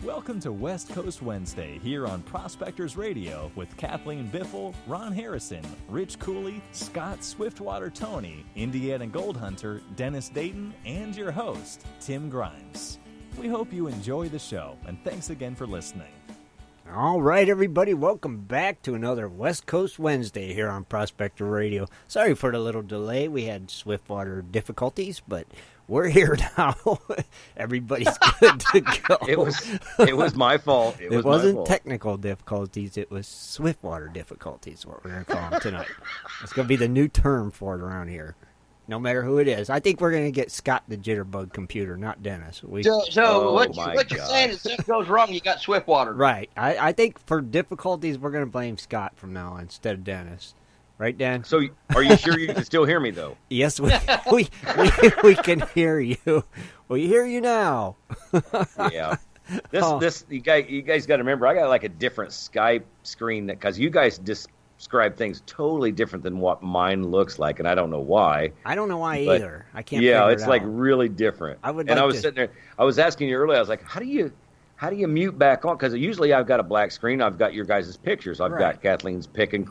Welcome to West Coast Wednesday here on Prospectors Radio with Kathleen Biffle, Ron Harrison, Rich Cooley, Scott Swiftwater Toney, Indiana Gold Hunter Dennis Dayton, and your host, Tim Grimes. We hope you enjoy the show, and thanks again for listening. All right, everybody, welcome back to another West Coast Wednesday here on Prospector Radio. Sorry for the little delay. We had Swiftwater difficulties, but we're here now. Everybody's good to go. It was my fault. It wasn't technical difficulties. It was Swiftwater difficulties, what we're going to call them tonight. It's going to be the new term for it around here, no matter who it is. I think we're going to get Scott the Jitterbug computer, not Dennis. So what you're saying is if something goes wrong, you got Swiftwater. Right. I think for difficulties, we're going to blame Scott from now on instead of Dennis. Right, Dan? So are you sure you can still hear me, though? Yes, we can hear you. We hear you now. Yeah. You guys got to remember, I got like a different Skype screen because you guys describe things totally different than what mine looks like, and I don't know why. I don't know why either. I can't. Yeah, figure it's it like out. really different. I was sitting there. I was asking you earlier. I was like, how do you mute back on? Because usually I've got a black screen. I've got your guys' pictures. I've got Kathleen's pick and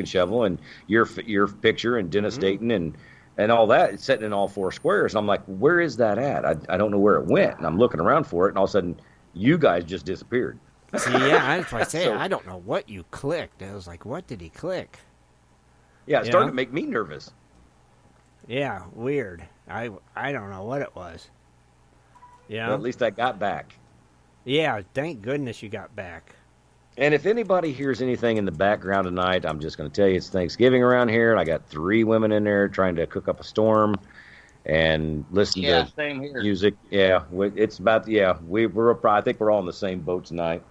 shovel, and your picture, and Dennis Dayton, and all that. It's sitting in all four squares. And I'm like, where is that at? I don't know where it went. And I'm looking around for it, and all of a sudden, you guys just disappeared. See, yeah, that's what I say. I don't know what you clicked. I was like, what did he click? Yeah, it started to make me nervous. Yeah, weird. I don't know what it was. Yeah. Well, at least I got back. Yeah, thank goodness you got back. And if anybody hears anything in the background tonight, I'm just going to tell you it's Thanksgiving around here, and I got 3 women in there trying to cook up a storm and listen to same here. Music. Yeah, it's about I think we're all in the same boat tonight,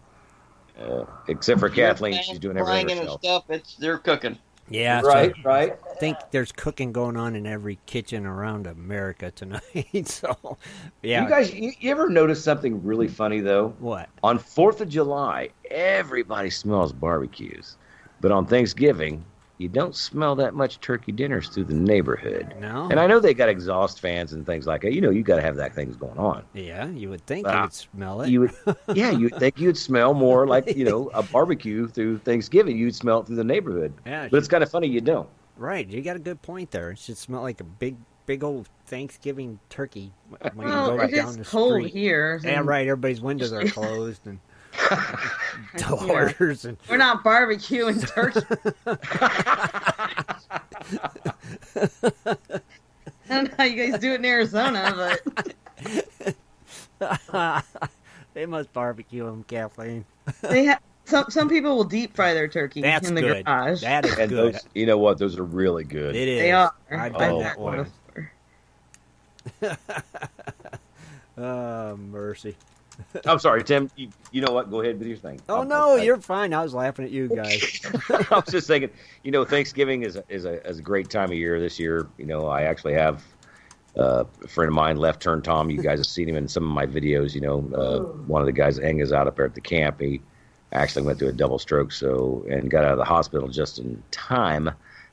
except for Kathleen. She's doing everything herself. And stuff, they're cooking. Yeah, right. I think there's cooking going on in every kitchen around America tonight. So, yeah. You guys, you ever notice something really funny, though? What? On 4th of July, everybody smells barbecues. But on Thanksgiving, you don't smell that much turkey dinners through the neighborhood. No. And I know they got exhaust fans and things like that. You know, you got to have that things going on. Yeah, you would think you would smell it. You would think you'd smell more like, a barbecue through Thanksgiving. You'd smell it through the neighborhood. Yeah, but it's kind of funny you don't. Right. You got a good point there. It should smell like a big old Thanksgiving turkey when you go down the street. Cold here. Yeah, right. Everybody's windows are closed and doors. And we're not barbecuing turkey. I don't know how you guys do it in Arizona, but they must barbecue them, Kathleen. They have some people will deep fry their turkey in the good. garage. That is and good. Those, you know what? Those are really good. It is. They are. I've done that one. before. Oh, mercy. I'm sorry, Tim. You know what? Go ahead with your thing. Oh, no, you're fine. I was laughing at you guys. I was just thinking, Thanksgiving is a great time of year this year. I actually have a friend of mine, Left Turn Tom. You guys have seen him in some of my videos. One of the guys that hangs out up there at the camp, he actually went through a double stroke, and got out of the hospital just in time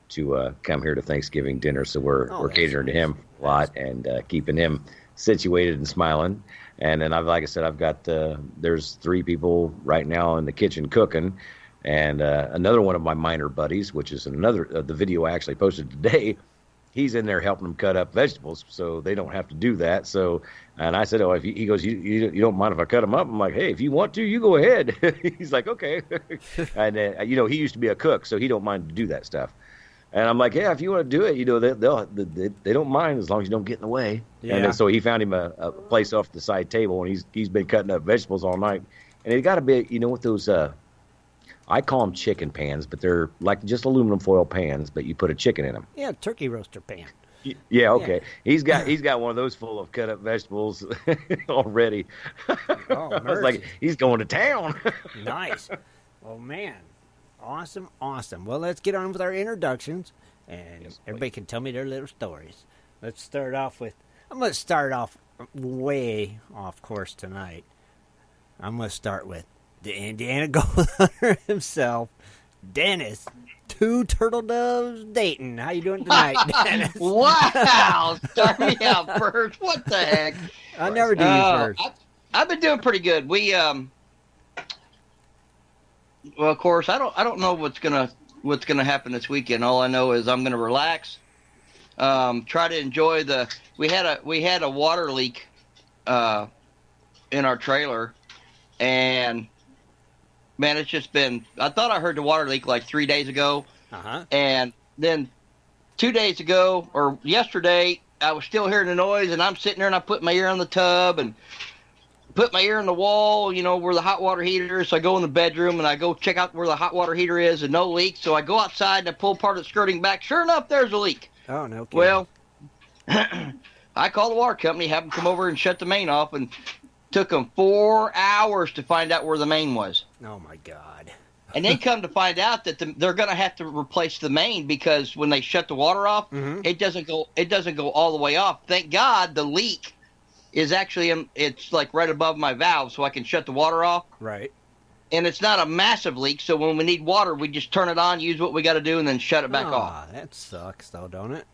to come here to Thanksgiving dinner. So we're catering to him a lot and keeping him situated and smiling. And then, like I said, I've got there's 3 people right now in the kitchen cooking, and another one of my miner buddies, which is another the video I actually posted today. He's in there helping them cut up vegetables, so they don't have to do that. So, and I said, he goes, you don't mind if I cut them up? I'm like, hey, if you want to, you go ahead. He's like, okay. And he used to be a cook, so he don't mind to do that stuff. And I'm like, yeah, if you want to do it, they don't mind as long as you don't get in the way. Yeah. And so he found him a place off the side table, and he's been cutting up vegetables all night. And it got to be, what those I call them chicken pans, but they're like just aluminum foil pans, but you put a chicken in them. Yeah, turkey roaster pan. Yeah, okay. Yeah. He's got one of those full of cut up vegetables already. Oh, I was like, he's going to town. Nice. Oh man. Awesome. Well, let's get on with our introductions, and everybody can tell me their little stories. Let's start off with, I'm going to start off way off course tonight. I'm going to start with the Indiana Gold Hunter himself, Dennis, 2 Turtle Doves Dayton. How you doing tonight, Dennis? Wow! Start me out first. What the heck? I never do you first. I've been doing pretty good. We well, of course, I don't know what's gonna happen this weekend. All I know is I'm gonna relax. Try to enjoy we had a water leak in our trailer, and man, it's just been. I thought I heard the water leak like 3 days ago, and then 2 days ago or yesterday, I was still hearing the noise, and I'm sitting there and I put my ear on the tub and put my ear on the wall, where the hot water heater is. So I go in the bedroom and I go check out where the hot water heater is, and no leak. So I go outside and I pull part of the skirting back. Sure enough, there's a leak. Oh, no kidding. Well, I called the water company, have them come over and shut the main off, and took them 4 hours to find out where the main was. Oh, my God. And they come to find out that they're going to have to replace the main, because when they shut the water off, it doesn't go all the way off. Thank God the leak is actually it's like right above my valve, so I can shut the water off. Right. And it's not a massive leak, so when we need water, we just turn it on, use what we got to do, and then shut it back off. That sucks, though, don't it?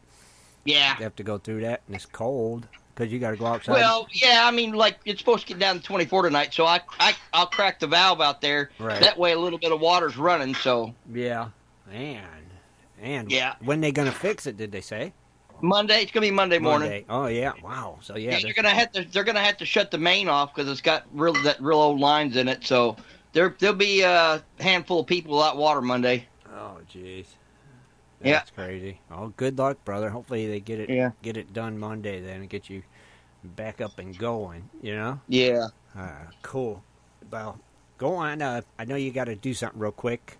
Yeah. You have to go through that, and it's cold, because you got to go outside. Well, yeah, I mean, like, it's supposed to get down to 24 tonight, so I'll crack the valve out there. Right. That way a little bit of water's running, so. Yeah. And yeah. When they going to fix it, did they say? Monday. It's going to be Monday morning. Oh, yeah. Wow. So, yeah. They're going to have to shut the main off, because it's got real old lines in it, so there'll be a handful of people without water Monday. Oh, jeez. Yeah. That's crazy. Oh, good luck, brother. Hopefully they get it done Monday then and get you back up and going, Yeah. Cool. Well, go on. I know you got to do something real quick.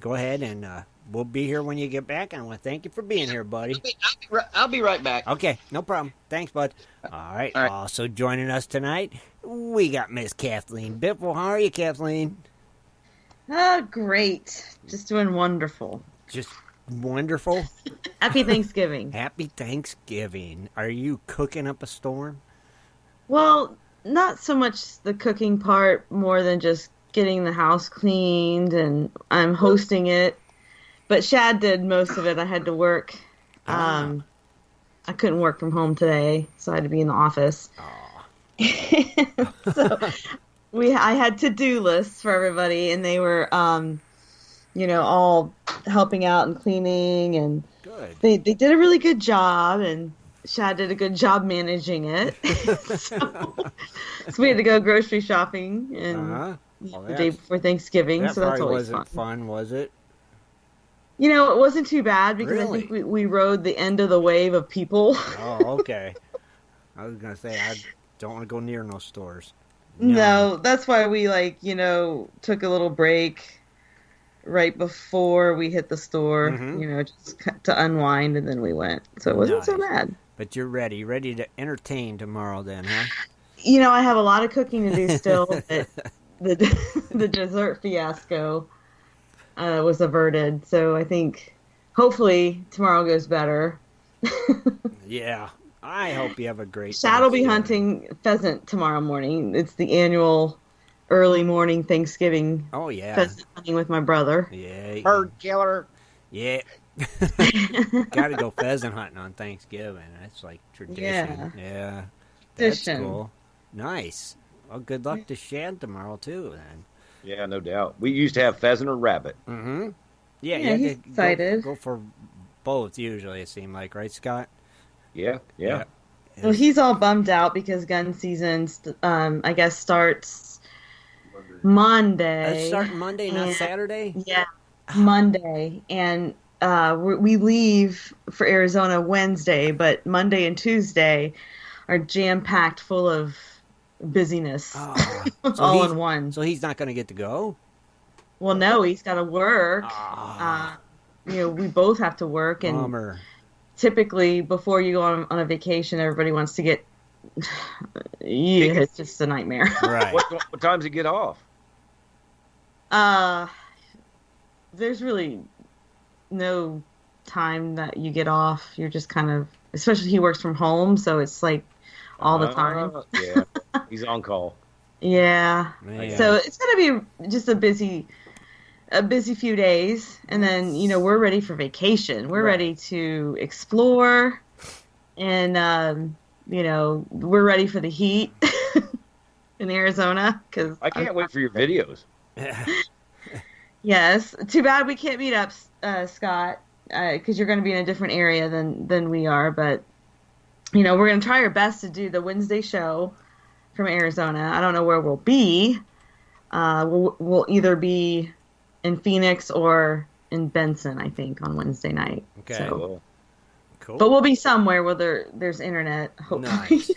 Go ahead, and we'll be here when you get back. And I want to thank you for being here, buddy. I'll be right back. Okay, no problem. Thanks, bud. All right. Also joining us tonight, we got Miss Kathleen Biffle. How are you, Kathleen? Great. Just doing wonderful. Just wonderful. Happy Thanksgiving. Happy Thanksgiving. Are you cooking up a storm? Well, not so much the cooking part, more than just getting the house cleaned, and I'm hosting it. But Shad did most of it. I had to work. I couldn't work from home today, so I had to be in the office. So I had to-do lists for everybody, and they were, all helping out and cleaning, and good. They did a really good job, and Shad did a good job managing it. so we had to go grocery shopping and the day before Thanksgiving, so that's always wasn't fun, was it? It wasn't too bad, because Really? I think we rode the end of the wave of people. Oh, okay. I was going to say, I don't want to go near no stores. No, that's why we, took a little break right before we hit the store, just to unwind, and then we went. So it wasn't so bad. But you're ready to entertain tomorrow then, huh? I have a lot of cooking to do still. But the dessert fiasco was averted, so I think hopefully tomorrow goes better. Yeah, I hope you have a great Shad will be hunting pheasant tomorrow morning. It's the annual early morning Thanksgiving. Oh yeah, pheasant hunting with my brother. Yeah, Bird killer. Yeah. Got to go pheasant hunting on Thanksgiving. That's like tradition. Yeah. That's cool. Nice. Well, good luck to Shad tomorrow too, then. Yeah, no doubt. We used to have pheasant or rabbit. Mm-hmm. Yeah, he's excited. Go for both usually, it seemed like, right, Scott? Yeah. Well, he's all bummed out because gun season, I guess, starts Monday. It's starting Monday, not Saturday? Yeah, Monday. And we leave for Arizona Wednesday, but Monday and Tuesday are jam-packed full of busyness. All in one. So he's not going to get to go? Well, no, he's got to work. We both have to work. And bummer. Typically, before you go on a vacation, everybody wants to get... it's just a nightmare. Right. What time does he get off? There's really no time that you get off. You're just kind of... Especially he works from home, so it's like all the time. Yeah, he's on call. Yeah. Man. So it's going to be just a busy few days, and then we're ready for vacation. We're ready to explore, and we're ready for the heat. in Arizona. Cause I can't wait for your videos. Yes. Too bad we can't meet up, Scott, because you're going to be in a different area than we are. But, we're going to try our best to do the Wednesday show from Arizona. I don't know where we'll be. We'll either be in Phoenix or in Benson, I think, on Wednesday night. Okay. So, cool. but we'll be somewhere where there's internet, hopefully. Nice.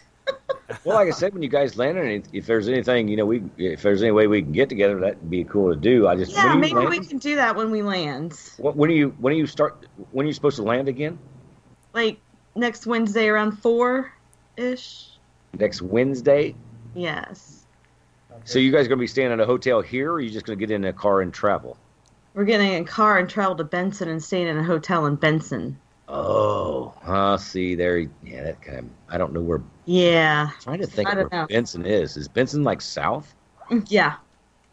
Well, like I said, when you guys land, if there's anything, if there's any way we can get together, that'd be cool to do. Yeah, maybe we can do that when we land. When are you supposed to land again? Like next Wednesday around 4-ish. Next Wednesday? Yes. So you guys going to be staying at a hotel here, or are you just going to get in a car and travel? We're getting in a car and travel to Benson and staying in a hotel in Benson. Oh, see there. Yeah, that kind of, I don't know where. Yeah. I'm trying to think of where Benson is. Is Benson like south? Yeah.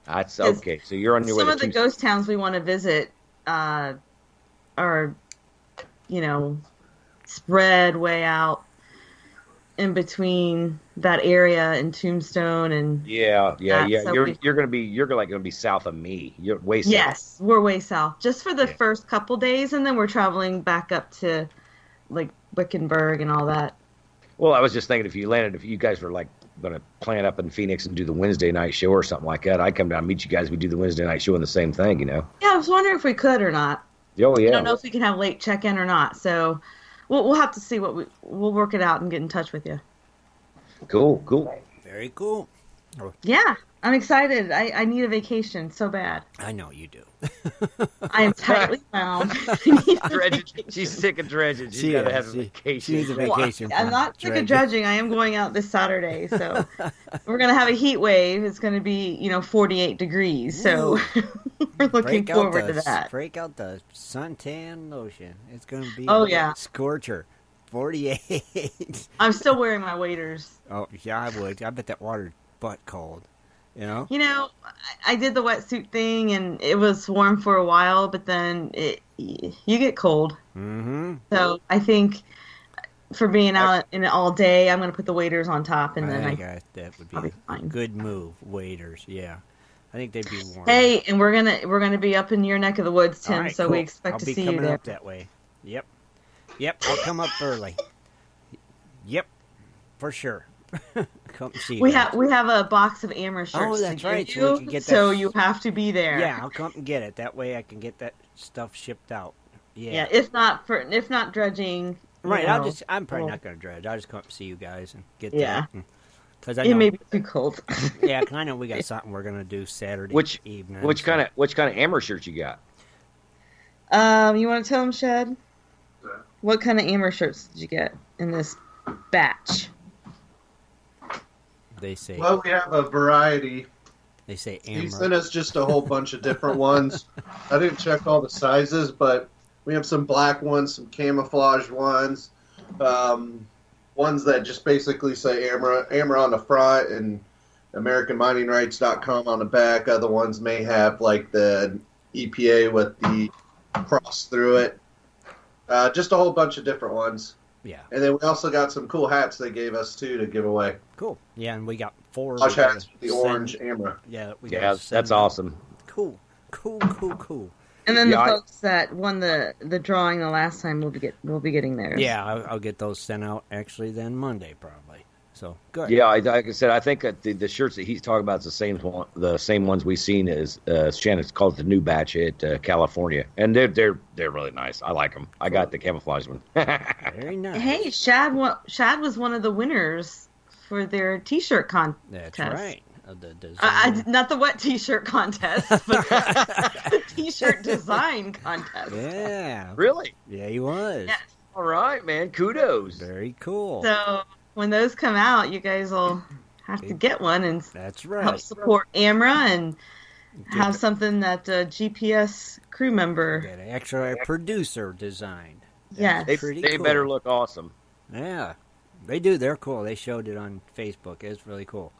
That's okay. So you're on your way to some of the ghost towns we want to visit are, spread way out in between that area and Tombstone and yeah. So You're going to be south of me. You're way south. Yes, we're way south. Just for the first couple days, and then we're traveling back up to like Wickenburg and all that. Well, I was just thinking if you guys were like going to plan up in Phoenix and do the Wednesday night show or something like that, I'd come down and meet you guys. We do the Wednesday night show and the same thing, Yeah, I was wondering if we could or not. Oh yeah. I don't know if we can have late check-in or not, so we'll have to see we'll work it out and get in touch with you. Cool. Very cool. Yeah, I'm excited. I need a vacation so bad. I know you do. I am tightly wound. She's sick of dredging. She's got to have a vacation. She needs a vacation. I'm not sick of dredging. I am going out this Saturday, so we're going to have a heat wave. It's going to be, 48 degrees, so we're looking forward to that. Break out the suntan lotion. It's going to be a scorcher. 48. I'm still wearing my waders. Oh, yeah, I would. I bet that water's butt cold. I did the wetsuit thing, and it was warm for a while, but then you get cold. Mm-hmm. So I think for being out in it all day, I'm going to put the waders on top, and then that would be a good move. Waders, yeah. I think they'd be warm. Hey, and we're gonna be up in your neck of the woods, Tim. Right, so cool. we expect to see you there. I'll be coming up that way. Yep, I'll come up early. Yep, for sure. Come see you. We have a box of Amber shirts. Oh, that's right. You, so we can get that. So you have to be there. Yeah, I'll come and get it. That way I can get that stuff shipped out. Yeah. If not dredging. Right. I'm probably not going to dredge. I'll just come up and see you guys and get that. Because it may be too cold. Yeah, because I know we got something we're going to do Saturday evening. Which kind of Amber shirts you got? You want to tell them, Shad? What kind of Amber shirts did you get in this batch? They say. Well, we have a variety. They say Amber. He sent us just a whole bunch of different ones. I didn't check all the sizes, but we have some black ones, some camouflage ones, ones that just basically say Amber on the front and AmericanMiningRights.com on the back. Other ones may have like the EPA with the cross through it. Just a whole bunch of different ones. Yeah. And then we also got some cool hats they gave us, too, to give away. Cool. Yeah, and we got 4. Hats with the orange Amber. Yeah, that's awesome. Cool. And then the folks that won the drawing the last time will be getting theirs. Yeah, I'll get those sent out actually then Monday probably. So good. Yeah, like I said, I think that the shirts that he's talking about is the same ones we've seen as Shannon's called the new batch at California, and they're really nice. I like them. I got the camouflage one. Very nice. Hey, Shad was one of the winners for their T-shirt contest. That's right. Not the wet T-shirt contest, but the T-shirt design contest. Yeah. Really? Yeah, he was. Yes. All right, man. Kudos. Very cool. So when those come out, you guys will have to get one and that's right. help support Amra and have something that a GPS crew member. Actually, a producer designed. Yes. They better look awesome. Yeah, they do. They're cool. They showed it on Facebook. It's really cool.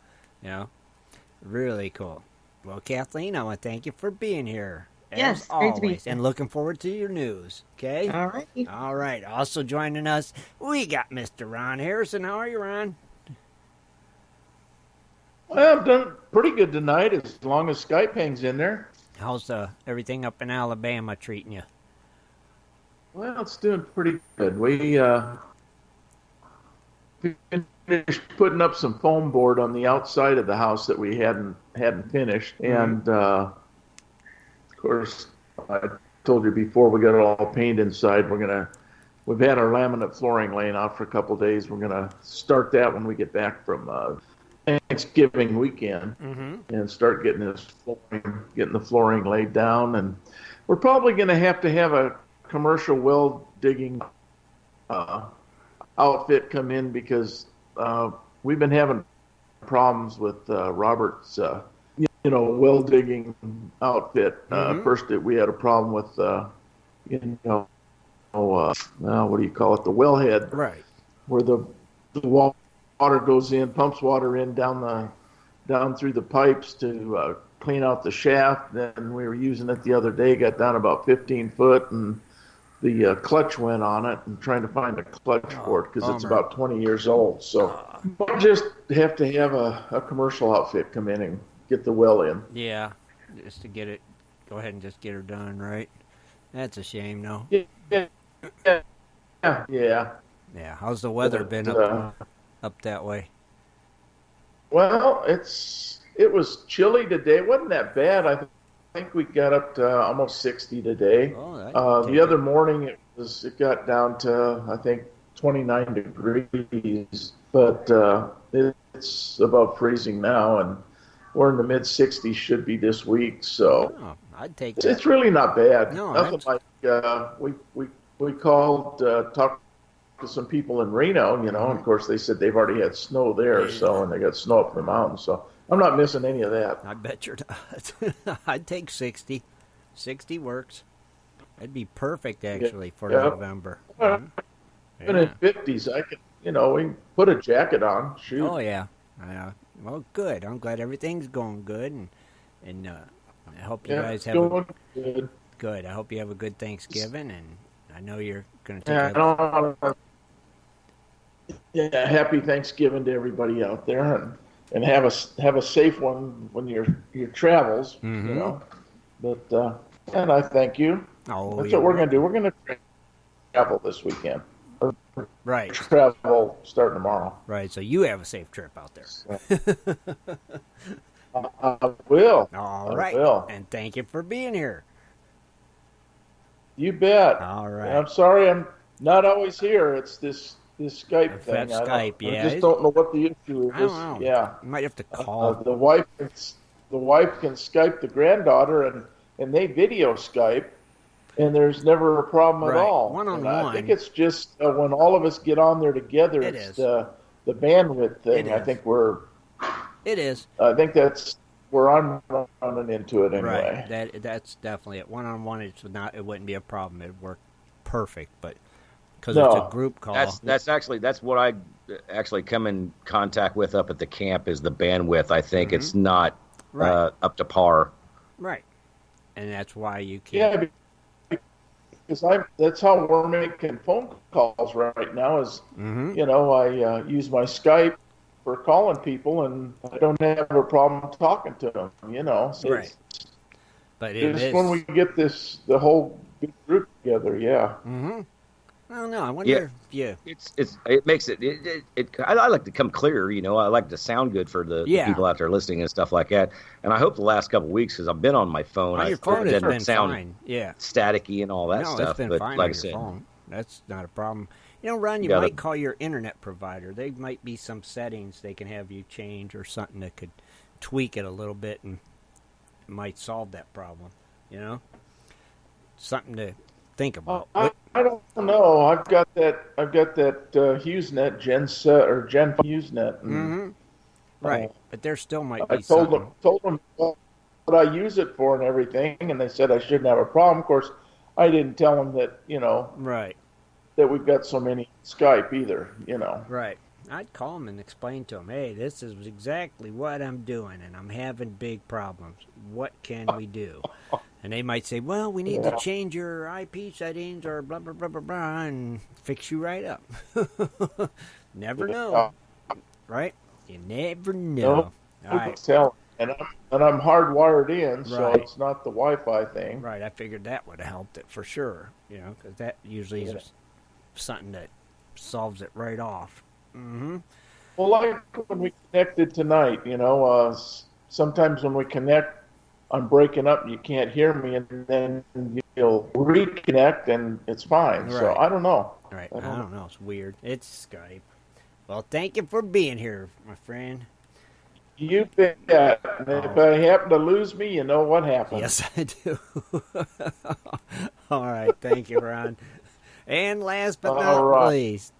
Really cool. Well, Kathleen, I want to thank you for being here. Yes, as great to be always, here. and looking forward to your news. Okay. All right. Also joining us, we got Mr. Ron Harrison. How are you, Ron? Well, I've done pretty good tonight as long as Skype hangs in there. How's everything up in Alabama treating you? Well, it's doing pretty good. We finished putting up some foam board on the outside of the house that we hadn't finished, and of course, I told you before we got it all painted inside. We've had our laminate flooring laying out for a couple of days. We're gonna start that when we get back from Thanksgiving weekend, and start getting the flooring laid down. And we're probably gonna have a commercial well digging outfit come in because we've been having problems with Robert's well digging outfit. First we had a problem with what do you call it, the wellhead, right, where the water goes in, pumps water in down through the pipes to clean out the shaft. Then we were using it the other day, got down about 15 foot, and the clutch went on it, and trying to find a clutch for it because it's about 20 years old. So we'll just have to have a commercial outfit come in and get the well in. Yeah, just to get it, go ahead and just get her done, right? That's a shame, though. Yeah. How's the weather been up that way? Well, it was chilly today. It wasn't that bad. I think we got up to almost 60 today. The other morning it got down to, I think, 29 degrees, but it's about freezing now, and we're in the mid 60s, should be this week. So I'd take that. It's really not bad. No, nothing like we called, talked to some people in Reno, and of course they said they've already had snow there, and they got snow up in the mountains. So I'm not missing any of that. I bet you're not. I'd take 60. 60 works. That'd be perfect, actually, for November. In the 50s, I could, we can put a jacket on. Shoot. Oh, yeah. Well, good. I'm glad everything's going good, and I hope you guys have good. I hope you have a good Thanksgiving, and I know you're going to take happy Thanksgiving to everybody out there, and have a safe one when your travels, But and I thank you. That's what we're going to do. We're going to travel this weekend. Right. Travel starting tomorrow. Right. So you have a safe trip out there. I will. All right. I will. And thank you for being here. You bet. All right. And I'm sorry I'm not always here. It's this Skype thing. I just don't know what the issue is. I don't know. Yeah. You might have to call. The wife can Skype the granddaughter, and they video Skype, and there's never a problem at all. One-on-one. I think it's just when all of us get on there together, it's the bandwidth thing. I think It is. I think that's where I'm running into it anyway. Right. That's definitely it. One-on-one, it wouldn't be a problem. It'd work perfect, but because it's a group call. That's what I actually come in contact with up at the camp is the bandwidth. I think it's not up to par. Right. And that's why you can't. Yeah, because that's how we're making phone calls right now is, I use my Skype for calling people, and I don't have a problem talking to them, So right. But it is when we get the whole big group together, I don't know. I wonder if it makes it I like to come clear, I like to sound good for the people out there listening and stuff like that. And I hope the last couple of weeks, because I've been on my phone, your phone has been sound fine. staticky and all that stuff. It's been but fine like on I said, your phone. That's not a problem. Ron, you might call your internet provider. There might be some settings they can have you change or something that could tweak it a little bit and might solve that problem. Something to think about. I don't know. I've got that HughesNet Gen HughesNet. And, right, but there still might be. I told them what I use it for and everything, and they said I shouldn't have a problem. Of course, I didn't tell them that right, that we've got so many Skype either. Right. I'd call them and explain to them, hey, this is exactly what I'm doing, and I'm having big problems. What can we do? And they might say, well, we need to change your IP settings or blah, blah, blah, blah, blah, and fix you right up. Never know. Right? You never know. All right. And I'm hardwired in, so Right. it's not the Wi-Fi thing. Right, I figured that would have helped it for sure, because that usually is something that solves it right off. Mm-hmm. Well, like when we connected tonight, sometimes when we connect, I'm breaking up and you can't hear me, and then you'll reconnect and it's fine. So Right. I don't know. Right, I don't know. It's weird. It's Skype. Well, thank you for being here, my friend. You bet. And if I happen to lose me, you know what happened. Yes, I do. All right, thank you, Ron. And last but not least,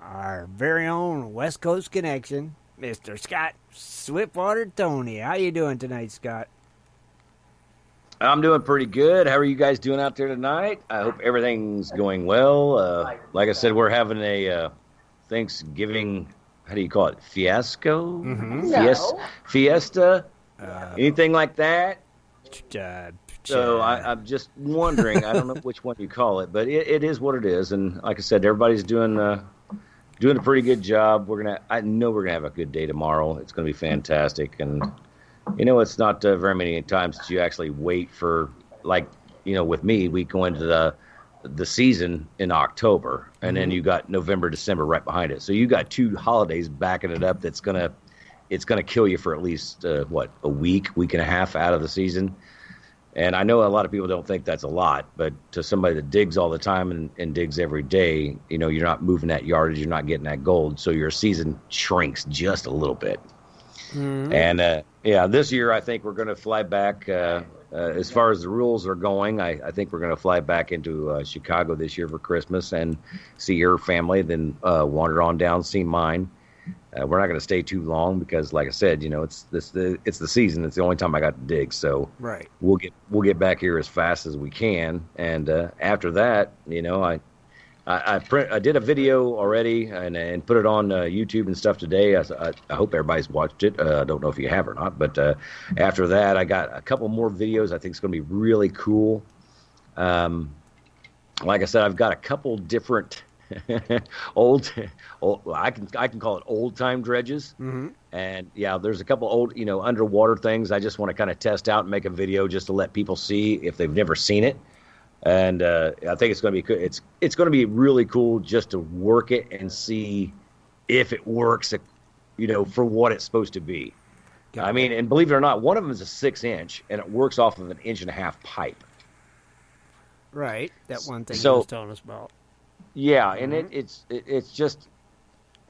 our very own West Coast connection, Mr. Scott Swiftwater Toney. How you doing tonight, Scott? I'm doing pretty good. How are you guys doing out there tonight? I hope everything's going well. Like I said, we're having a Thanksgiving, how do you call it, fiasco? Mm-hmm. Fiesta? Anything like that? So Chad. I'm just wondering, I don't know which one you call it, but it is what it is. And like I said, everybody's doing a pretty good job. I know we're gonna have a good day tomorrow. It's gonna be fantastic. And it's not very many times that you actually wait for, like, with me, we go into the season in October, and then you got November, December right behind it. So you got 2 holidays backing it up. It's gonna kill you for at least a week and a half out of the season. And I know a lot of people don't think that's a lot, but to somebody that digs all the time and digs every day, you're not moving that yardage, you're not getting that gold, so your season shrinks just a little bit. Mm-hmm. And this year I think we're going to fly back. As far as the rules are going, I think we're going to fly back into Chicago this year for Christmas and see your family, then wander on down, see mine. We're not going to stay too long because, like I said, it's the season. It's the only time I got to dig. So right. We'll get back here as fast as we can. And after that, I did a video already and put it on YouTube and stuff today. I hope everybody's watched it. I don't know if you have or not, but after that, I got a couple more videos. I think it's going to be really cool. Like I said, I've got a couple different old, I can call it old time dredges. Mm-hmm. And there's a couple old, underwater things I just want to kind of test out and make a video just to let people see if they've never seen it. And I think it's going to be it's going to be really cool just to work it and see if it works, for what it's supposed to be. I mean, and believe it or not, one of them is a 6-inch, and it works off of an 1.5-inch pipe. Right, that one thing you was telling us about. Yeah, and it's just,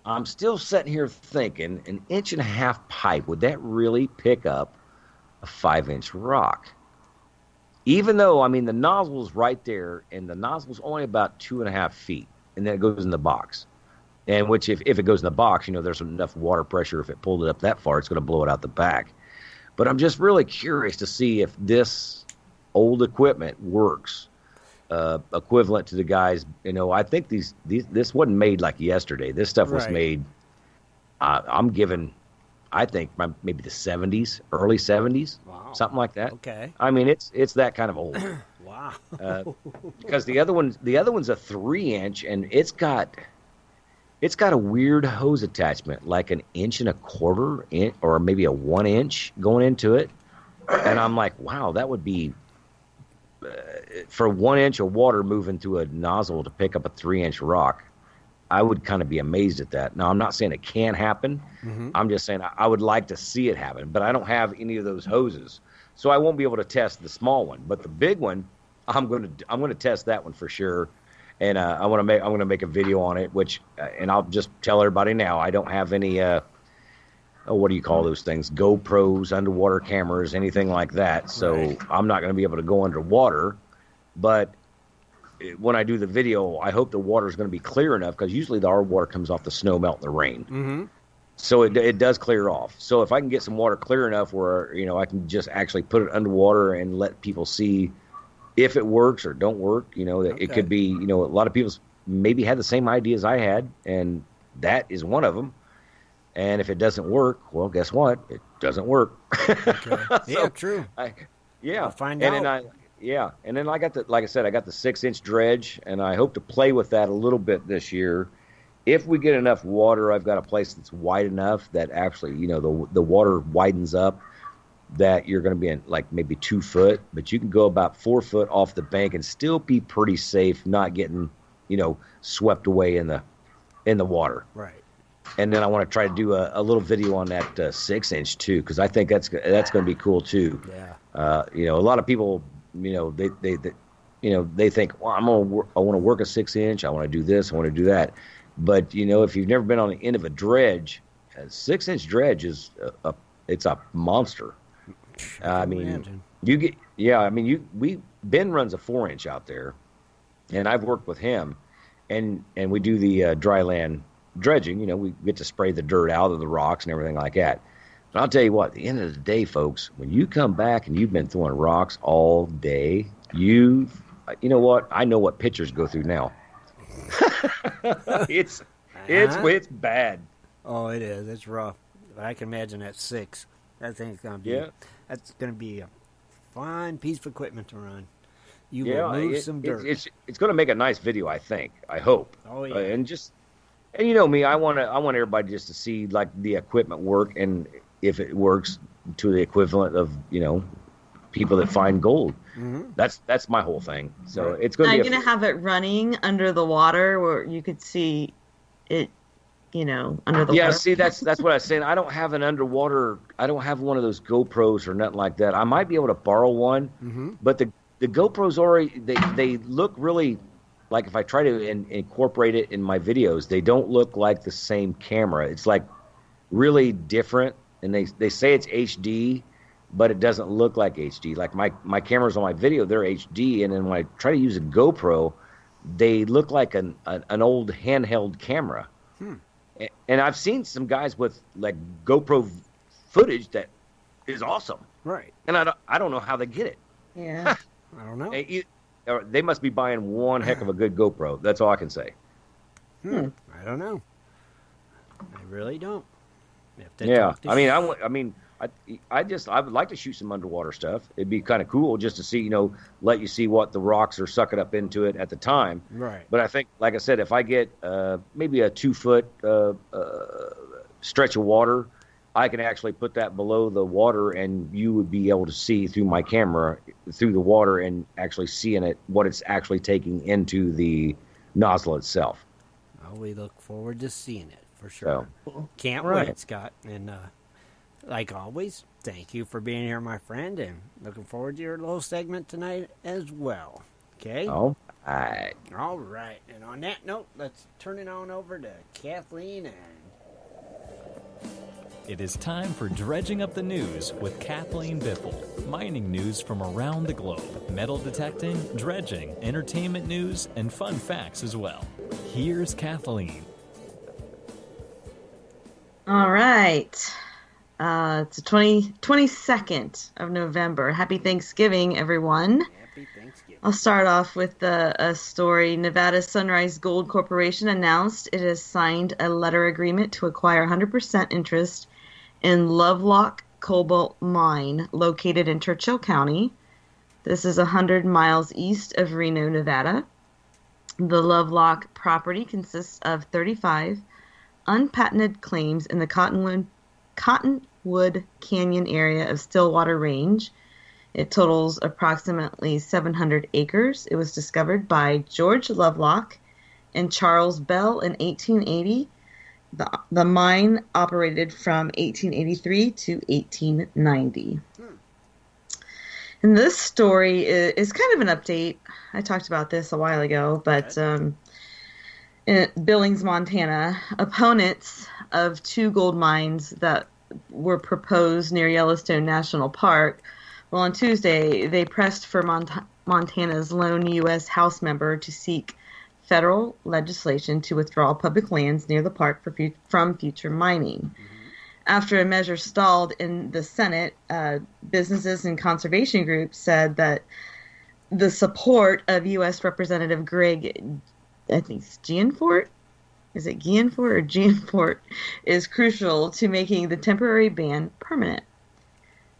I'm still sitting here thinking, an 1.5-inch pipe, would that really pick up a 5-inch rock? Even though, I mean, the nozzle's right there, and the nozzle's only about 2.5 feet, and then it goes in the box. And which, if it goes in the box, there's enough water pressure. If it pulled it up that far, it's going to blow it out the back. But I'm just really curious to see if this old equipment works, equivalent to the guys. I think this wasn't made like yesterday. This stuff was made. I'm giving, I think maybe the 70s, early 70s, something like that. Okay. I mean, it's that kind of old. Wow. Because the other one's a 3-inch, and it's got a weird hose attachment, like an 1.25 inch or maybe a 1 inch going into it. And I'm like, wow, that would be for 1 inch of water moving through a nozzle to pick up a 3-inch rock. I would kind of be amazed at that. Now, I'm not saying it can't happen. Mm-hmm. I'm just saying I would like to see it happen, but I don't have any of those hoses, so I won't be able to test the small one. But the big one, I'm going to test that one for sure, and I'm going to make a video on it. And I'll just tell everybody now, I don't have any what do you call those things? GoPros, underwater cameras, anything like that. So I'm not going to be able to go underwater, but when I do the video, I hope the water is going to be clear enough, because usually our water comes off the snow melt and the rain. Mm-hmm. So it does clear off. So if I can get some water clear enough where, I can just actually put it underwater and let people see if it works or don't work, it could be, a lot of people maybe had the same ideas I had, and that is one of them. And if it doesn't work, well, guess what? It doesn't work. Yeah, true. We'll find out. And then like I said, I got the 6-inch dredge, and I hope to play with that a little bit this year if we get enough water, I've got a place that's wide enough that actually, the water widens up, that you're going to be in like maybe 2 foot, but you can go about 4 foot off the bank and still be pretty safe, not getting, swept away in the water. Right. And then I want to try to do a little video on that 6-inch too, because I think that's going to be cool too. Yeah. A lot of people, they think, well, I want to work a 6-inch. I want to do this. I want to do that. But if you've never been on the end of a dredge, a 6-inch dredge it's a monster. Imagine. Ben runs a 4-inch out there, and I've worked with him, and we do the dry land dredging. We get to spray the dirt out of the rocks and everything like that. But I'll tell you what, at the end of the day, folks, when you come back and you've been throwing rocks all day, you know what? I know what pitchers go through now. It's bad. Oh, it is. It's rough. I can imagine at 6. That thing's gonna be. That's gonna be a fine piece of equipment to run. You will move some dirt. It's gonna make a nice video, I think. I hope. Oh yeah. And you know me, I want everybody just to see like the equipment work, and if it works to the equivalent of people that find gold. Mm-hmm. That's my whole thing. So Right. it's going to be. I'm going to have it running under the water where you could see it, under the water. Yeah, see, that's what I was saying. I don't have one of those GoPros or nothing like that. I might be able to borrow one, but the GoPros already, they look really, like if I try to incorporate it in my videos, they don't look like the same camera. It's like really different, and they say it's HD, but it doesn't look like HD. Like my cameras on my video, they're HD, and then when I try to use a GoPro, they look like an old handheld camera. And I've seen some guys with like GoPro footage that is awesome. Right. And I don't know how they get it. Yeah. I don't know. They must be buying one heck of a good GoPro. That's all I can say. I don't know. I really don't. Yeah. I would like to shoot some underwater stuff. It'd be kind of cool just to see, let you see what the rocks are sucking up into it at the time. Right. But I think, like I said, if I get maybe a 2 foot stretch of water, I can actually put that below the water, and you would be able to see through my camera through the water and actually seeing it, what it's actually taking into the nozzle itself. Well, we look forward to seeing it for sure. So, Can't wait, Scott. And like always, thank you for being here, my friend, and looking forward to your little segment tonight as well. Okay? all right. All right. And on that note, let's turn it on over to Kathleen and... It is time for Dredging Up the News with Kathleen Biffle. Mining news from around the globe, metal detecting, dredging, entertainment news, and fun facts as well. Here's Kathleen. All right. It's the 22nd of November. Happy Thanksgiving, everyone. Happy Thanksgiving. I'll start off with a story. Nevada Sunrise Gold Corporation announced it has signed a letter agreement to acquire 100% interest in Lovelock Cobalt Mine, located in Churchill County. This is 100 miles east of Reno, Nevada. The Lovelock property consists of 35 unpatented claims in the Cottonwood Canyon area of Stillwater Range. It totals approximately 700 acres. It was discovered by George Lovelock and Charles Bell in 1880. The mine operated from 1883 to 1890. And this story is kind of an update. I talked about this a while ago, but in Billings, Montana, opponents of 2 gold mines that were proposed near Yellowstone National Park, well, on Tuesday, they pressed for Montana's lone U.S. House member to seek federal legislation to withdraw public lands near the park from future mining. After a measure stalled in the Senate, businesses and conservation groups said that the support of U.S. Representative Greg, I think it's Gianfort? Is it Gianfort or Gianfort? Is crucial to making the temporary ban permanent.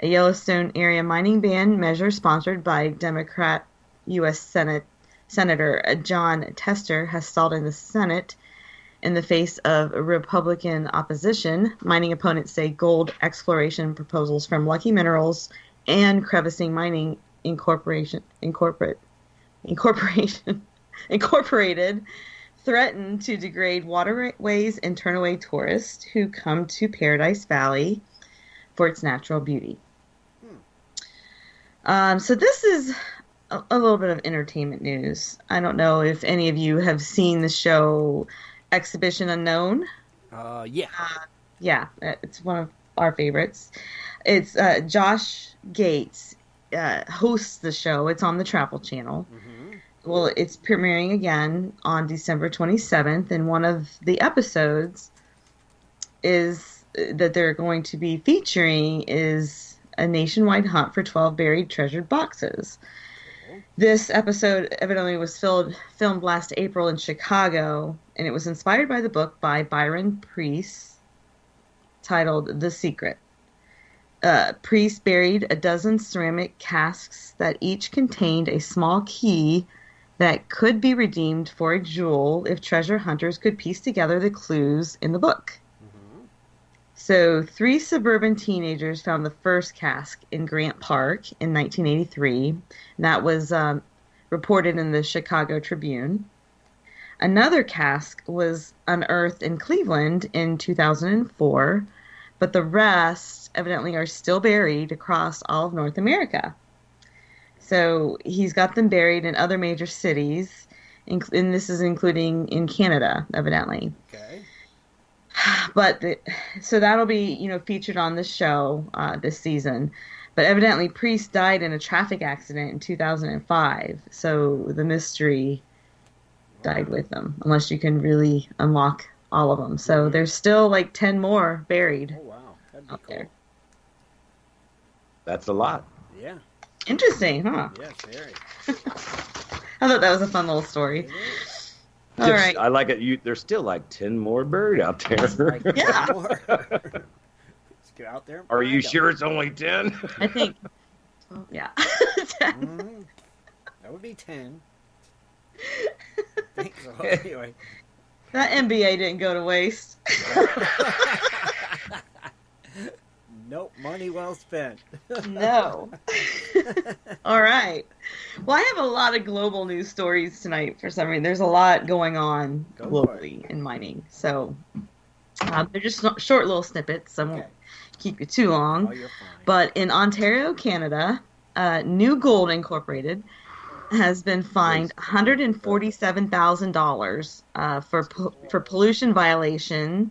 A Yellowstone area mining ban measure sponsored by Democrat U.S. Senator John Tester has stalled in the Senate, In the face of Republican opposition, mining opponents say gold exploration proposals from Lucky Minerals and Crevicing Mining Incorporated threaten to degrade waterways and turn away tourists who come to Paradise Valley for its natural beauty. So this is a little bit of entertainment news. I don't know if any of you have seen the show Exhibition Unknown. Yeah. Yeah, it's one of our favorites. It's Josh Gates hosts the show. It's on the Travel Channel. Mm-hmm. Well, it's premiering again on December 27th, and one of the episodes is that they're going to be featuring is a nationwide hunt for 12 buried treasured boxes. This episode evidently was filmed last April in Chicago, and it was inspired by the book by Byron Priest titled The Secret. Priest buried a dozen ceramic casks that each contained a small key that could be redeemed for a jewel if treasure hunters could piece together the clues in the book. Mm-hmm. So 3 suburban teenagers found the first cask in Grant Park in 1983. And that was reported in the Chicago Tribune. Another cask was unearthed in Cleveland in 2004, but the rest evidently are still buried across all of North America. So he's got them buried in other major cities, and this is including in Canada, evidently. Okay. But so that'll be featured on the show this season. But evidently, Priest died in a traffic accident in 2005. So the mystery died with them, unless you can really unlock all of them. So there's still like 10 more buried. Oh wow, that'd be out cool. there. That's a lot. Yeah. Interesting, huh? Yes, very. I thought that was a fun little story. All right. I like it. There's still like 10 more buried out there. Like Yeah. more. Let's get out there. And Are you find sure it's only 10? I think. Oh, yeah. them. Mhm. That would be 10. I think so. Anyway. That MBA didn't go to waste. Nope, money well spent. No. All right. Well, I have a lot of global news stories tonight for some reason. There's a lot going on Go for globally in mining. So they're just short little snippets. I won't Okay. keep you too long. Oh, you're fine. But in Ontario, Canada, New Gold Incorporated has been fined $147,000 for pollution violation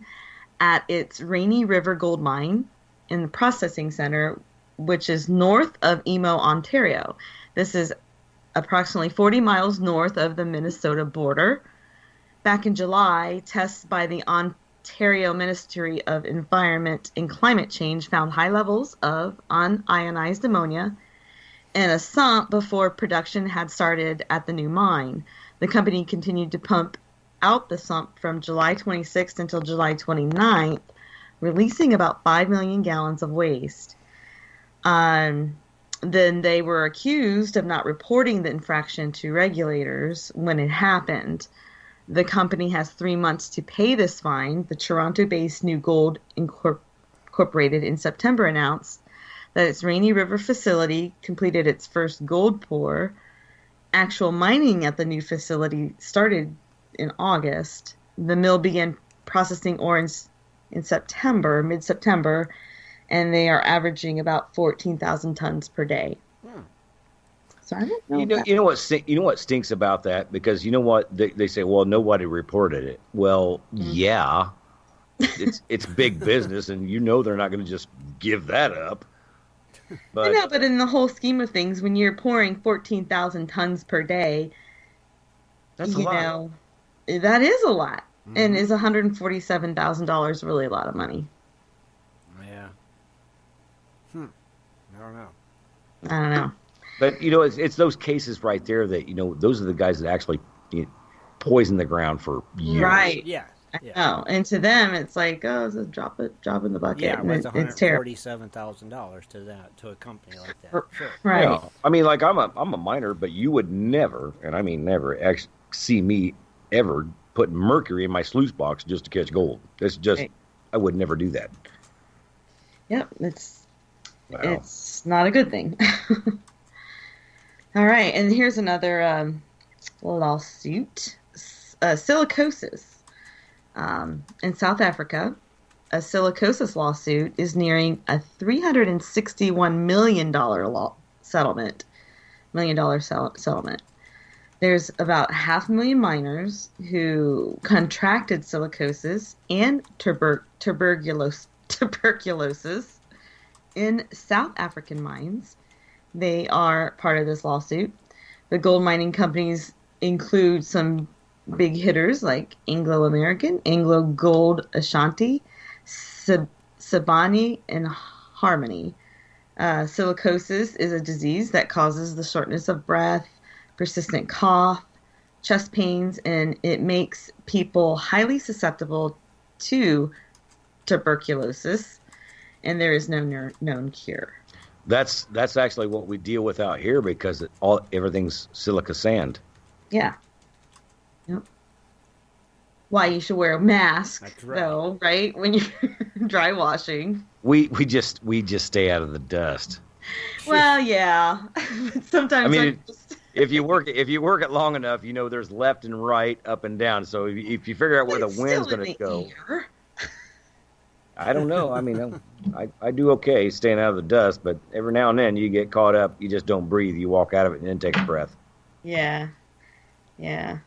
at its Rainy River Gold Mine in the processing center, which is north of Emo, Ontario. This is approximately 40 miles north of the Minnesota border. Back in July, tests by the Ontario Ministry of Environment and Climate Change found high levels of unionized ammonia in a sump before production had started at the new mine. The company continued to pump out the sump from July 26th until July 29th, releasing about 5 million gallons of waste. Then they were accused of not reporting the infraction to regulators when it happened. The company has 3 months to pay this fine. The Toronto-based New Gold Incorporated in September announced that its Rainy River facility completed its first gold pour. Actual mining at the new facility started in August. The mill began processing ore in mid-September, and they are averaging about 14,000 tons per day. So I don't know. You know what stinks about that, because you know what they say. Well, nobody reported it. Well, yeah, it's big business, and they're not going to just give that up. But I know, but in the whole scheme of things, when you're pouring 14,000 tons per day, that's a lot. That is a lot. Mm-hmm. And is $147,000 really a lot of money? Yeah. I don't know. I don't know. But it's those cases right there that those are the guys that actually poison the ground for years. Right. Yeah. I know. And to them, it's like, oh, it's a drop in the bucket. Yeah, and it's $147,000 to a company like that. Sure. Right. Yeah. I mean, like I'm a miner, but you would never, and I mean never, actually see me ever putting mercury in my sluice box just to catch gold. It's just, Right. I would never do that. Yep, it's Wow. not a good thing. All right, and here's another lawsuit. Silicosis. In South Africa, a silicosis lawsuit is nearing a $361 million settlement. There's about 500,000 miners who contracted silicosis and tuberculosis in South African mines. They are part of this lawsuit. The gold mining companies include some big hitters like Anglo American, Anglo Gold Ashanti, Sibanye, and Harmony. Silicosis is a disease that causes the shortness of breath, persistent cough, chest pains, and it makes people highly susceptible to tuberculosis, and there is no known cure. That's actually what we deal with out here because everything's silica sand. Yeah. Yep. Why you should wear a mask, That's right. though, right? When you're dry washing. We just stay out of the dust. Well, yeah. Sometimes I mean, I'm just... if you work it long enough, you know there's left and right, up and down. So if you figure out where the It's wind's still in going to the go, air. I don't know. I mean, I do okay staying out of the dust, but every now and then you get caught up. You just don't breathe. You walk out of it and then take a breath. Yeah. Yeah.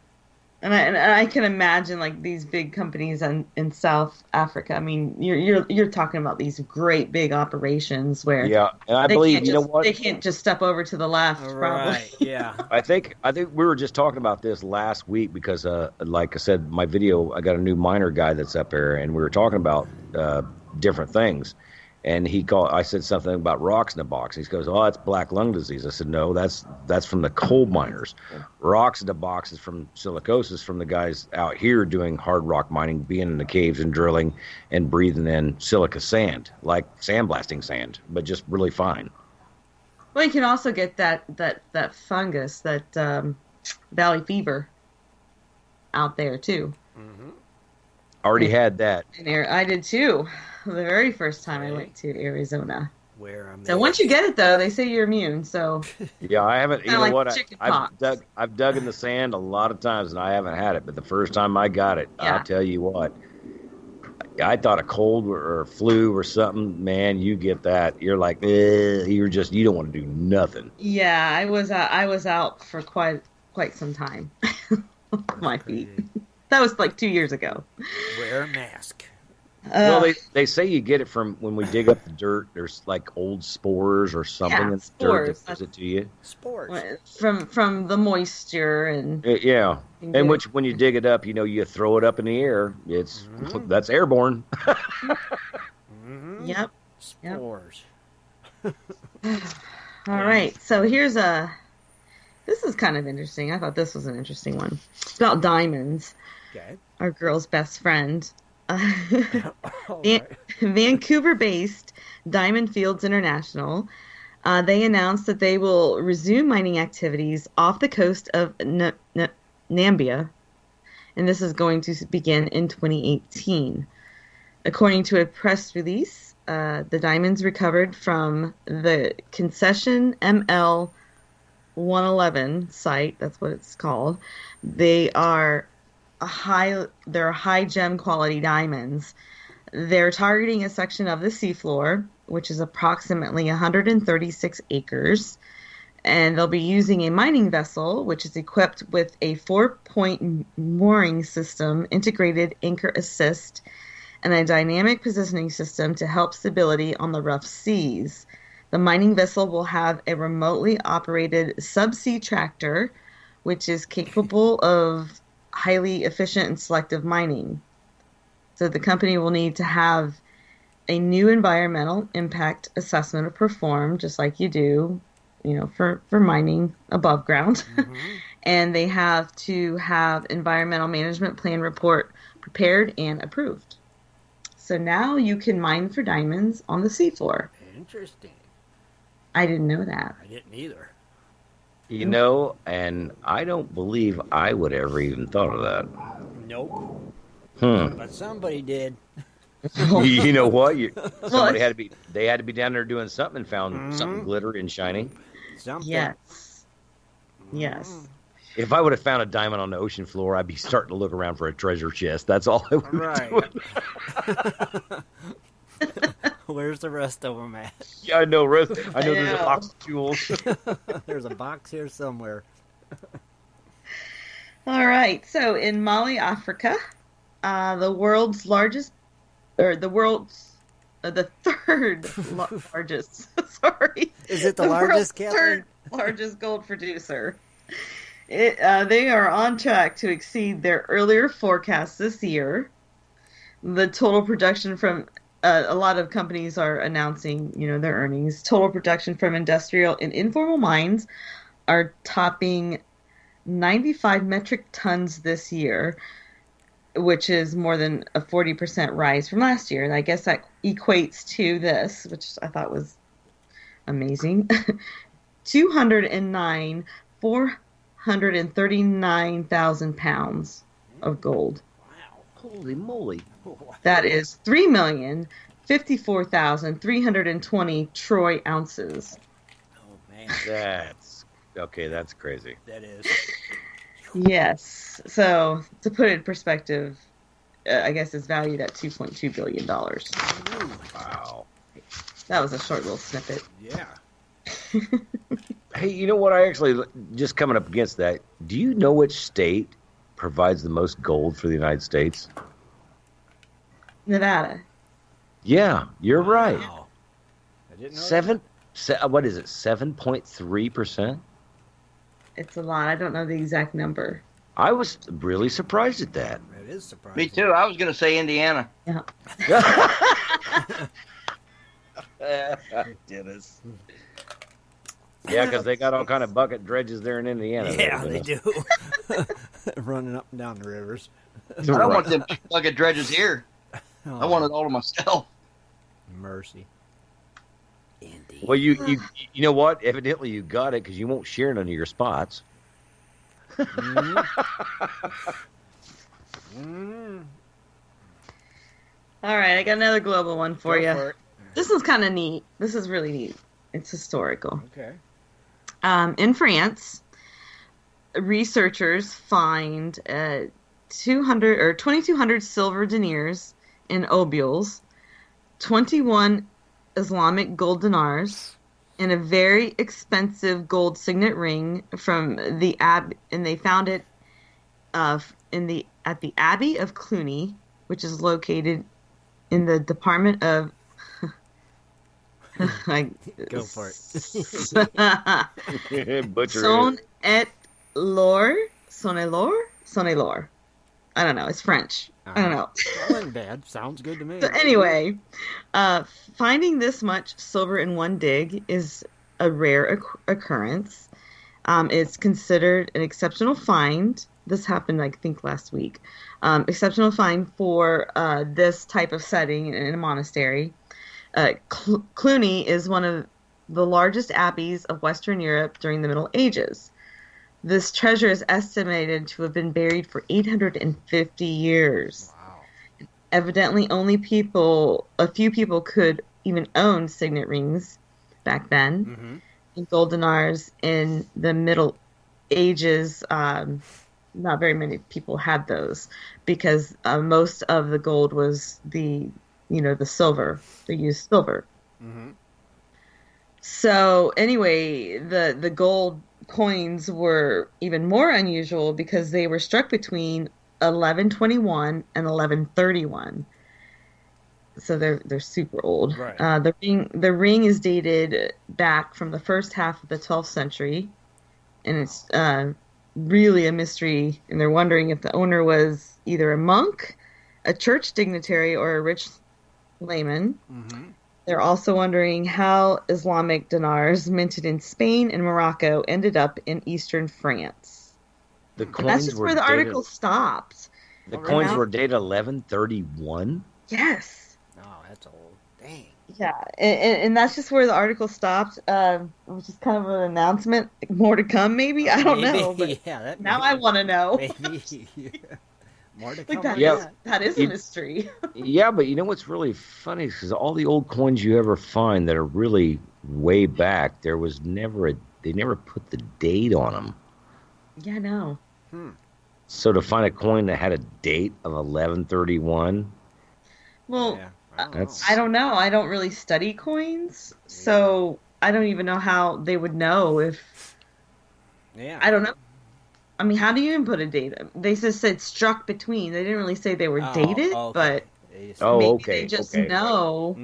And I can imagine like these big companies in South Africa. I mean, you're talking about these great big operations where Yeah, and I they believe can't you know just- what they can't just step over to the left. Probably. Right. Yeah. I think we were just talking about this last week because, like I said, my video, I got a new miner guy that's up there, and we were talking about different things. And I said something about rocks in a box. He goes, "Oh, that's black lung disease." I said, "No, that's from the coal miners. Rocks in a box is from silicosis, from the guys out here doing hard rock mining, being in the caves and drilling and breathing in silica sand, like sandblasting sand, but just really fine." Well, you can also get that fungus, that valley fever, out there too. Already had that. I did too. The very first time I went to Arizona. Where I'm So once you get it, though, they say you're immune. So Yeah, I haven't. You Kinda know like what? chicken I've pox. dug in the sand a lot of times, and I haven't had it. But the first time I got it, Yeah. I'll tell you what. I thought a cold or flu or something. Man, you get that, you're like, you don't want to do nothing. yeah, I was out for quite some time. My feet. That was like 2 years ago. wear a mask. Well, they say you get it from when we dig up the dirt. There's like old spores or something Yeah, in the dirt spores. that gives it to you. Spores. From the moisture and Yeah, You can get and it. which when you dig it up, you throw it up in the air. It's that's airborne. Yep. Spores. All right. So this is kind of interesting. I thought this was an interesting one. It's about diamonds. Okay. Our girl's best friend. All Van- right. Vancouver-based Diamond Fields International, they announced that they will resume mining activities off the coast of Namibia, and this is going to begin in 2018. According to a press release, the diamonds recovered from the concession ML 111 site, that's what it's called. They're high gem quality diamonds. They're targeting a section of the seafloor, which is approximately 136 acres, and they'll be using a mining vessel, which is equipped with a 4-point mooring system, integrated anchor assist, and a dynamic positioning system to help stability on the rough seas. The mining vessel will have a remotely operated subsea tractor, which is capable of highly efficient and selective mining. So the company will need to have a new environmental impact assessment performed, just like you do, for mining above ground. And they have to have environmental management plan report prepared and approved. So now you can mine for diamonds on the seafloor. Interesting. I didn't know that. I didn't either. And I don't believe I would ever even thought of that. Nope. Hmm. But somebody did. You know what? Somebody Well, they had to be down there doing something and found something glittery and shiny. Something. yes. Yes. If I would have found a diamond on the ocean floor, I'd be starting to look around for a treasure chest. That's all I would be Right. doing. Where's the rest of them at? Yeah, I know. There's a Yeah. box of jewels. There's a box here somewhere. All right. So in Mali, Africa, the world's largest, or the world's, the third largest, sorry. Is it the world's largest, Kathleen? third largest gold producer. They are on track to exceed their earlier forecast this year. The total production from a lot of companies are announcing, their earnings. Total production from industrial and informal mines are topping 95 metric tons this year, which is more than a 40% rise from last year. And I guess that equates to this, which I thought was amazing. 439,000 pounds of gold. Holy moly. That is 3,054,320 troy ounces. Oh, man. That's crazy. That is. Yes. So to put it in perspective, I guess it's valued at $2.2 billion. Wow. That was a short little snippet. Yeah. Hey, you know what? I actually, just coming up against that, do you know which state provides the most gold for the United States? Nevada. Yeah, you're right. Wow. I didn't know What is it, 7.3%? It's a lot. I don't know the exact number. I was really surprised at that. It is surprising. Me too. I was going to say Indiana. Yeah. Dennis. Yeah, because they got all kind of bucket dredges there in Indiana. Yeah, there, they Dennis. do. Running up and down the rivers. I don't want them bucket dredges here. I want it all to myself. Mercy. Indeed. Well, you know what? Evidently you got it because you won't share none of your spots. All right, I got another global one for Go you. for it. This is kind of neat. This is really neat. It's historical. Okay. In France, researchers find 2,200 silver deniers in obules, 21 Islamic gold dinars, and a very expensive gold signet ring from the Abbey, and they found it at the Abbey of Cluny, which is located in the department of Go for it. Butcher. Saône-et-Loire. I don't know. It's French. I don't know. Wasn't bad. Sounds good to me. So anyway, finding this much silver in one dig is a rare occurrence. It's considered an exceptional find. This happened, I think, last week. Exceptional find for this type of setting in a monastery. Cluny is one of the largest abbeys of Western Europe during the Middle Ages. This treasure is estimated to have been buried for 850 years. Wow. Evidently, only a few people could even own signet rings back then. Mm-hmm. And gold dinars in the Middle Ages, not very many people had those because most of the gold was the silver. They used silver. Mm-hmm. So anyway, the gold coins were even more unusual because they were struck between 1121 and 1131. So they're super old. Right. The ring is dated back from the first half of the 12th century, and it's really a mystery. And they're wondering if the owner was either a monk, a church dignitary, or a rich layman. Mm-hmm. They're also wondering how Islamic dinars minted in Spain and Morocco ended up in eastern France. The But coins that's just were where the dated, article stopped. The Oh, coins really? were dated 1131. Yes. Oh, that's old. Dang. Yeah, and that's just where the article stopped, which is kind of an announcement. More to come, maybe? I don't know. But Yeah, that now I want to know. Maybe. More to Like come that, on Yeah. that. that is a mystery. Yeah, but you know what's really funny is all the old coins you ever find that are really way back, they never put the date on them. Yeah, no. So to find a coin that had a date of 11/31, Well, Yeah, that's I don't know. I don't really study coins, so I don't even know how they would know if. Yeah. I don't know. I mean, how do you even put a date? They just said struck between. They didn't really say they were dated, but maybe they just know.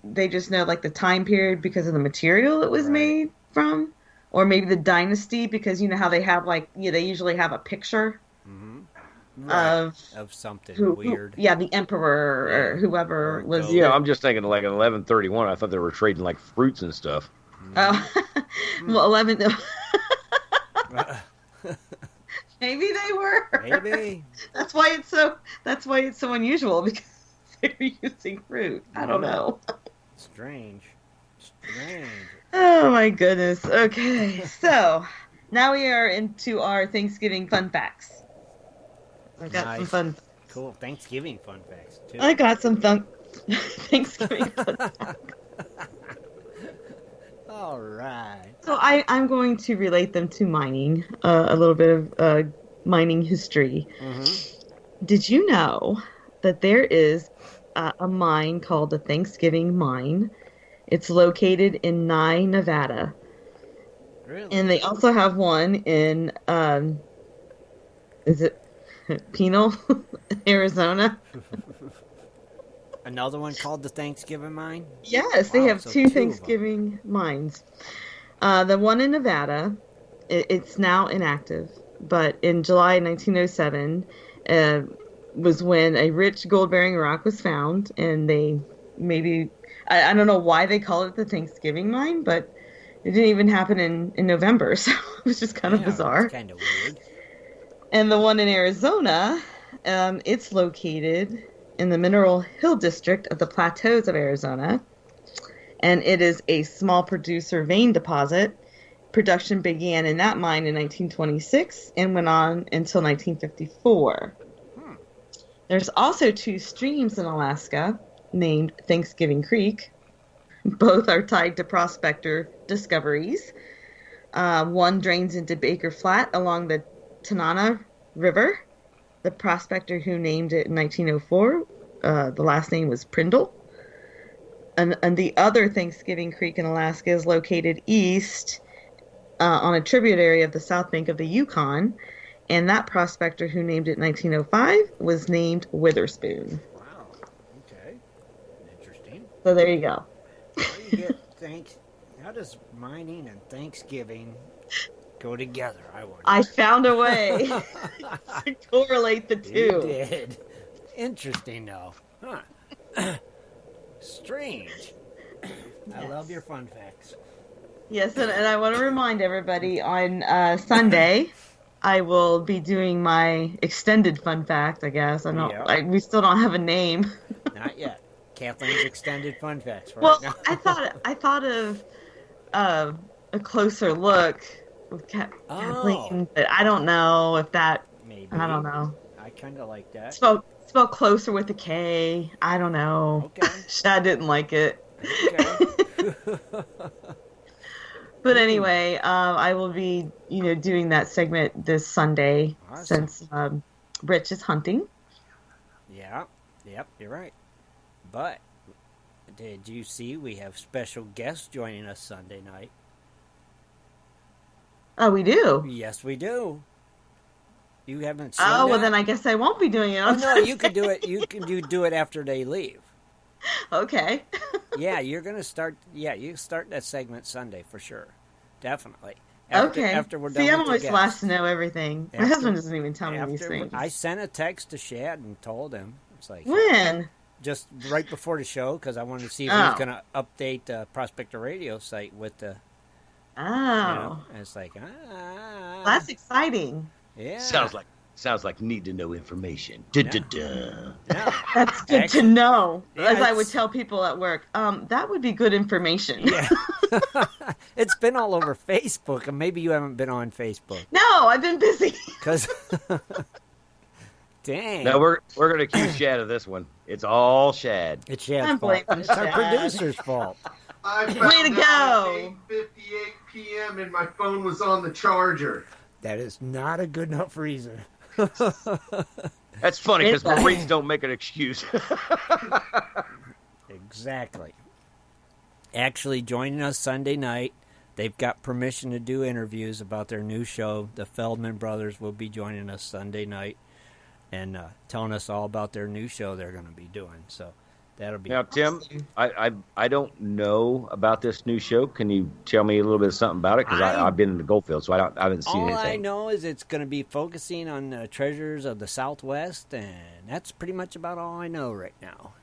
They just know like the time period because of the material it was made from, or maybe the dynasty because you know how they have like they usually have a picture of something weird. the emperor or whoever Or was. gold. Yeah, I'm just thinking like 11/31. I thought they were trading like fruits and stuff. Well, 11. Maybe they were. Maybe. That's why it's so unusual because they're using fruit. I don't know. Strange. Oh my goodness. Okay, so now we are into our Thanksgiving fun facts. I got some fun. Cool. Thanksgiving fun facts too. I got some Thanksgiving fun facts. All right. So I'm going to relate them to mining, a little bit of mining history. Did you know that there is a mine called the Thanksgiving Mine? It's located in Nye, Nevada. Really? And they also have one in, is it Pinal, Arizona? Another one called the Thanksgiving Mine? Yes, they have so two two of Thanksgiving mines. The one in Nevada, it's now inactive, but in July 1907 was when a rich gold-bearing rock was found, and they maybe, I don't know why they call it the Thanksgiving Mine, but it didn't even happen in November, so it was just kind of bizarre. Kind of weird. And the one in Arizona, it's located in the Mineral Hill District of the Plateaus of Arizona, and it is a small producer vein deposit. Production began in that mine in 1926 and went on until 1954. There's also two streams in Alaska named Thanksgiving Creek. Both are tied to prospector discoveries. One drains into Baker Flat along the Toney River. The prospector who named it in 1904, the last name was Prindle. And the other Thanksgiving Creek in Alaska is located east on a tributary of the south bank of the Yukon. And that prospector who named it in 1905 was named Witherspoon. Wow. Okay. Interesting. So there you go. How do you get how does mining and Thanksgiving go together? I wonder. I found a way to correlate the two. You did. Interesting, though. Huh. Strange. I love your fun facts. Yes, and I want to remind everybody on Sunday, I will be doing my extended fun fact. I guess we still don't have a name. Not yet. Kathleen's extended fun facts. Well, now. I thought of a closer look with Kathleen, but I don't know if that. Maybe. I don't know. I kind of like that. Spell closer with a K. I don't know. Okay. Shad didn't like it. Okay. But anyway, I will be, doing that segment this Sunday since Rich is hunting. Yeah. Yep, you're right. But did you see we have special guests joining us Sunday night? Oh, we do? Yes, we do. You haven't seen well, that? then I guess I won't be doing it on no, Sunday. you can do it. You can do it after they leave. Okay. Yeah, you're going to start. Yeah, you start that segment Sunday for sure. Definitely. After we're done See, I'm with the always guests. last to know everything. My husband doesn't even tell me these things. I sent a text to Shad and told him. It's like, when? Just right before the show, because I wanted to see if he was going to update the Prospector Radio site with the. Oh. And it's like, That's exciting. Yeah. Sounds like Sounds like need to know information. Da-da-da. That's good to know. Yeah, As I would tell people at work, that would be good information. Yeah. It's been all over Facebook, and maybe you haven't been on Facebook. No, I've been busy. Because, dang. No, we're going to accuse Shad of this one. It's all Shad. It's Shad's I'm fault. blaming It's our Shad. producer's fault. I found Way to out go. at 8:58 p.m. and my phone was on the charger. That is not a good enough reason. That's funny because Marines don't make an excuse. Exactly. Actually, joining us Sunday night, they've got permission to do interviews about their new show. The Feldman brothers will be joining us Sunday night and telling us all about their new show they're going to be doing. So that'll be Now, Tim, I don't know about this new show. Can you tell me a little bit of something about it? Because I've been in the Goldfield, so I haven't seen all anything. I know is it's going to be focusing on the treasures of the Southwest, and that's pretty much about all I know right now.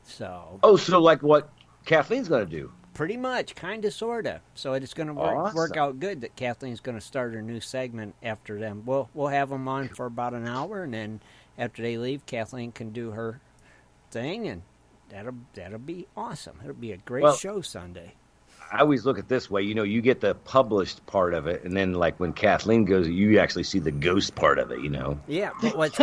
So Oh, so like what Kathleen's going to do? pretty much, kind of, sort of. So it's going to Awesome. work out good that Kathleen's going to start her new segment after them. We'll have them on for about an hour, and then after they leave, Kathleen can do her thing, and that'll be awesome. It'll be a great Well, show Sunday. I always look at it this way. You know, you get the published part of it, and then like when Kathleen goes, you actually see the ghost part of it. You know. Yeah, but what's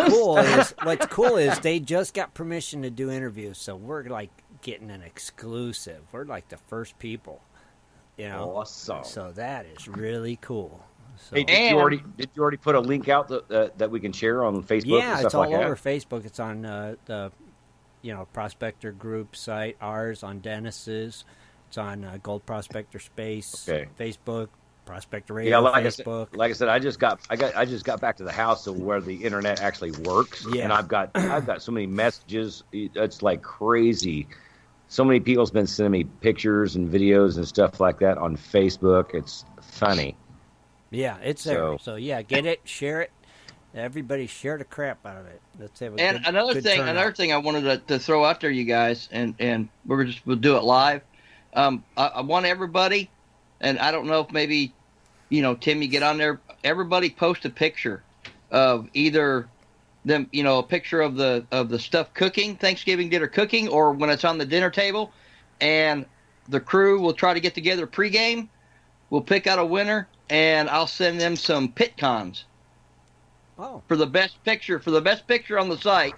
cool is they just got permission to do interviews, so we're like getting an exclusive. We're like the first people, you know. Awesome. So that is really cool. So, Hey, did you already put a link out that we can share on Facebook? yeah, and stuff it's all like that? over Facebook. It's on the Prospector Group site. Ours on Dennis's. It's on Gold Prospector Space. Okay. Facebook. Prospector Radio. Yeah, like Facebook. I said, I just got back to the house to where the internet actually works, Yeah. and I've got so many messages. It's like crazy. So many people's been sending me pictures and videos and stuff like that on Facebook. It's funny. Yeah, it's there. So- So yeah, get it, share it. Everybody share the crap out of it. Let's have a And good, another good thing, turnout. another thing I wanted to throw out there, you guys, and we'll do it live. I want everybody, and I don't know if maybe, Tim, you get on there. Everybody post a picture of either them, a picture of the stuff cooking, Thanksgiving dinner cooking, or when it's on the dinner table, and the crew will try to get together pregame. We'll pick out a winner, and I'll send them some Pitcons Oh, for the best picture on the site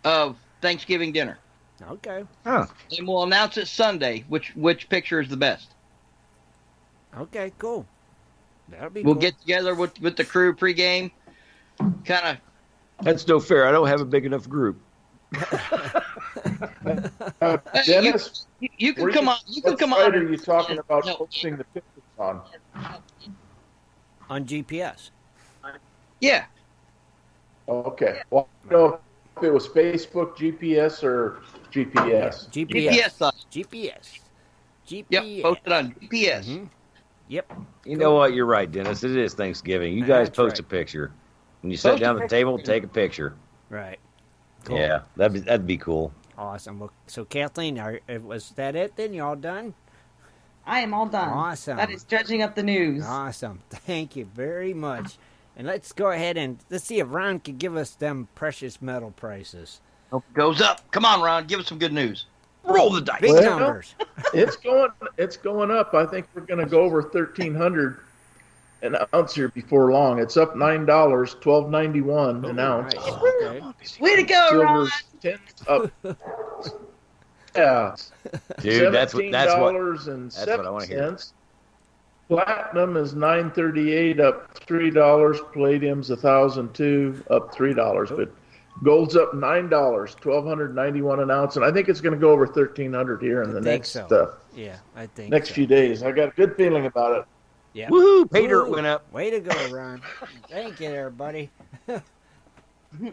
of Thanksgiving dinner. okay. Huh. And we'll announce it Sunday which picture is the best. Okay, cool. That'll be We'll cool. get together with the crew pregame. Kind That's no fair. I don't have a big enough group. Dennis, of you can where come on. You can what come site on. are you talking about No. posting the pictures on? on GPS. Yeah. Okay. Well, I don't know if it was Facebook, GPS, or GPS. GPS site. GPS. Yep. GPS. Posted on GPS. Mhm. Yep. You know what? You're right, Dennis. It is Thanksgiving. You guys That's post right. a picture. When you sit Post a down at the picture. table, take a picture. Right. Cool. Yeah, that'd be cool. Awesome. Well, so Kathleen, was that it then? You all done? I am all done. Awesome. That is dredging up the news. Awesome. Thank you very much. And let's go ahead and let's see if Ron can give us them precious metal prices. Hope it goes up. Come on, Ron. Give us some good news. Roll the dice. Big Well, numbers. It's going up. I think we're going to go over 1,300 an ounce here before long. It's up $9, $12.91 an ounce. Nice. Okay. Way to go, Ron! Silver's 10 up. Yeah, Dude, that's what $17.07. I wanna hear. Platinum is $9.38, up $3. Palladium's $1,002, up $3. But gold's up $9, $1,291 an ounce, and I think it's going to go over 1,300 here in the think next so. Yeah, I think next so. few days. I got a good feeling about it. Yeah. Woohoo! Pay dirt Woo. went up. Way to go, Ron. Thank you there, buddy. We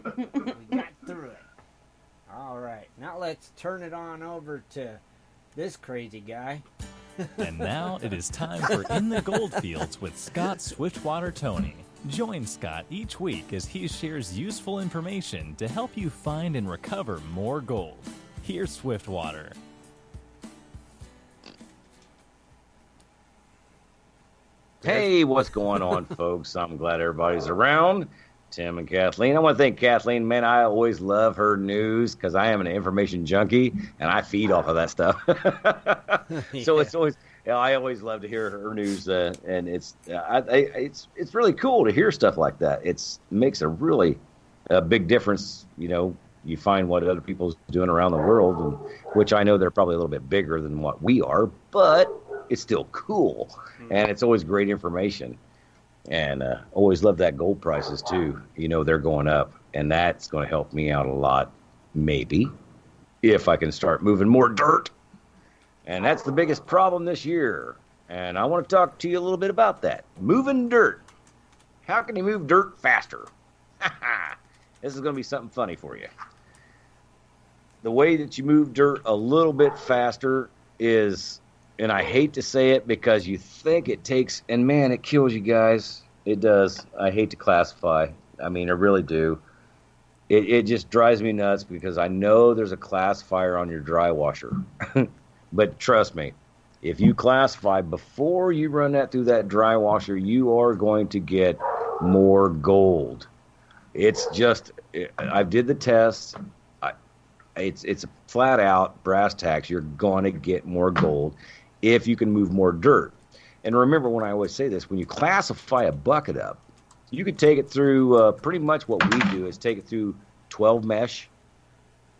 got through it. All right. Now let's turn it on over to this crazy guy. And now it is time for In the Goldfields with Scott Swiftwater Toney. Join Scott each week as he shares useful information to help you find and recover more gold. Here's Swiftwater. Hey, what's going on, folks? I'm glad everybody's around. Tim and Kathleen. I want to thank Kathleen. Man, I always love her news because I am an information junkie and I feed off of that stuff. So it's always, I always love to hear her news, and it's really cool to hear stuff like that. It makes a really big difference. You find what other people's doing around the world, and which I know they're probably a little bit bigger than what we are, but it's still cool, and it's always great information. And always love that gold prices too. They're going up, and that's going to help me out a lot, maybe, if I can start moving more dirt. And that's the biggest problem this year. And I want to talk to you a little bit about that. Moving dirt. How can you move dirt faster? This is going to be something funny for you. The way that you move dirt a little bit faster is, and I hate to say it because you think it takes, and man, it kills you guys. It does. I hate to classify. I mean, I really do. It just drives me nuts because I know there's a classifier on your dry washer. But trust me, if you classify before you run that through that dry washer, you are going to get more gold. It's just, I did the test. It's a flat out brass tacks. You're going to get more gold if you can move more dirt. And remember, when I always say this, when you classify a bucket up, you could take it through pretty much what we do is take it through 12 mesh,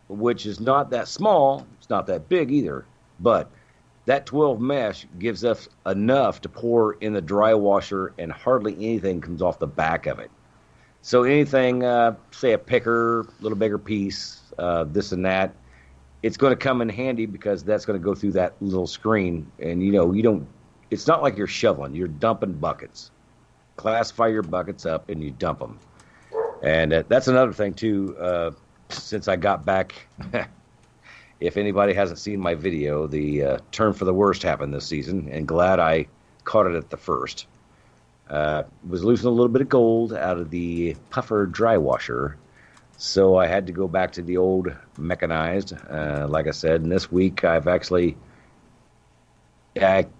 which is not that small. It's not that big either. But that 12 mesh gives us enough to pour in the dry washer, and hardly anything comes off the back of it. So anything, say a picker, a little bigger piece, this and that, it's going to come in handy because that's going to go through that little screen. And, you don't, it's not like you're shoveling. You're dumping buckets. Classify your buckets up and you dump them. And that's another thing, too, since I got back. If anybody hasn't seen my video, the turn for the worst happened this season, and glad I caught it at the first. Was losing a little bit of gold out of the puffer dry washer, so I had to go back to the old mechanized, like I said. And this week I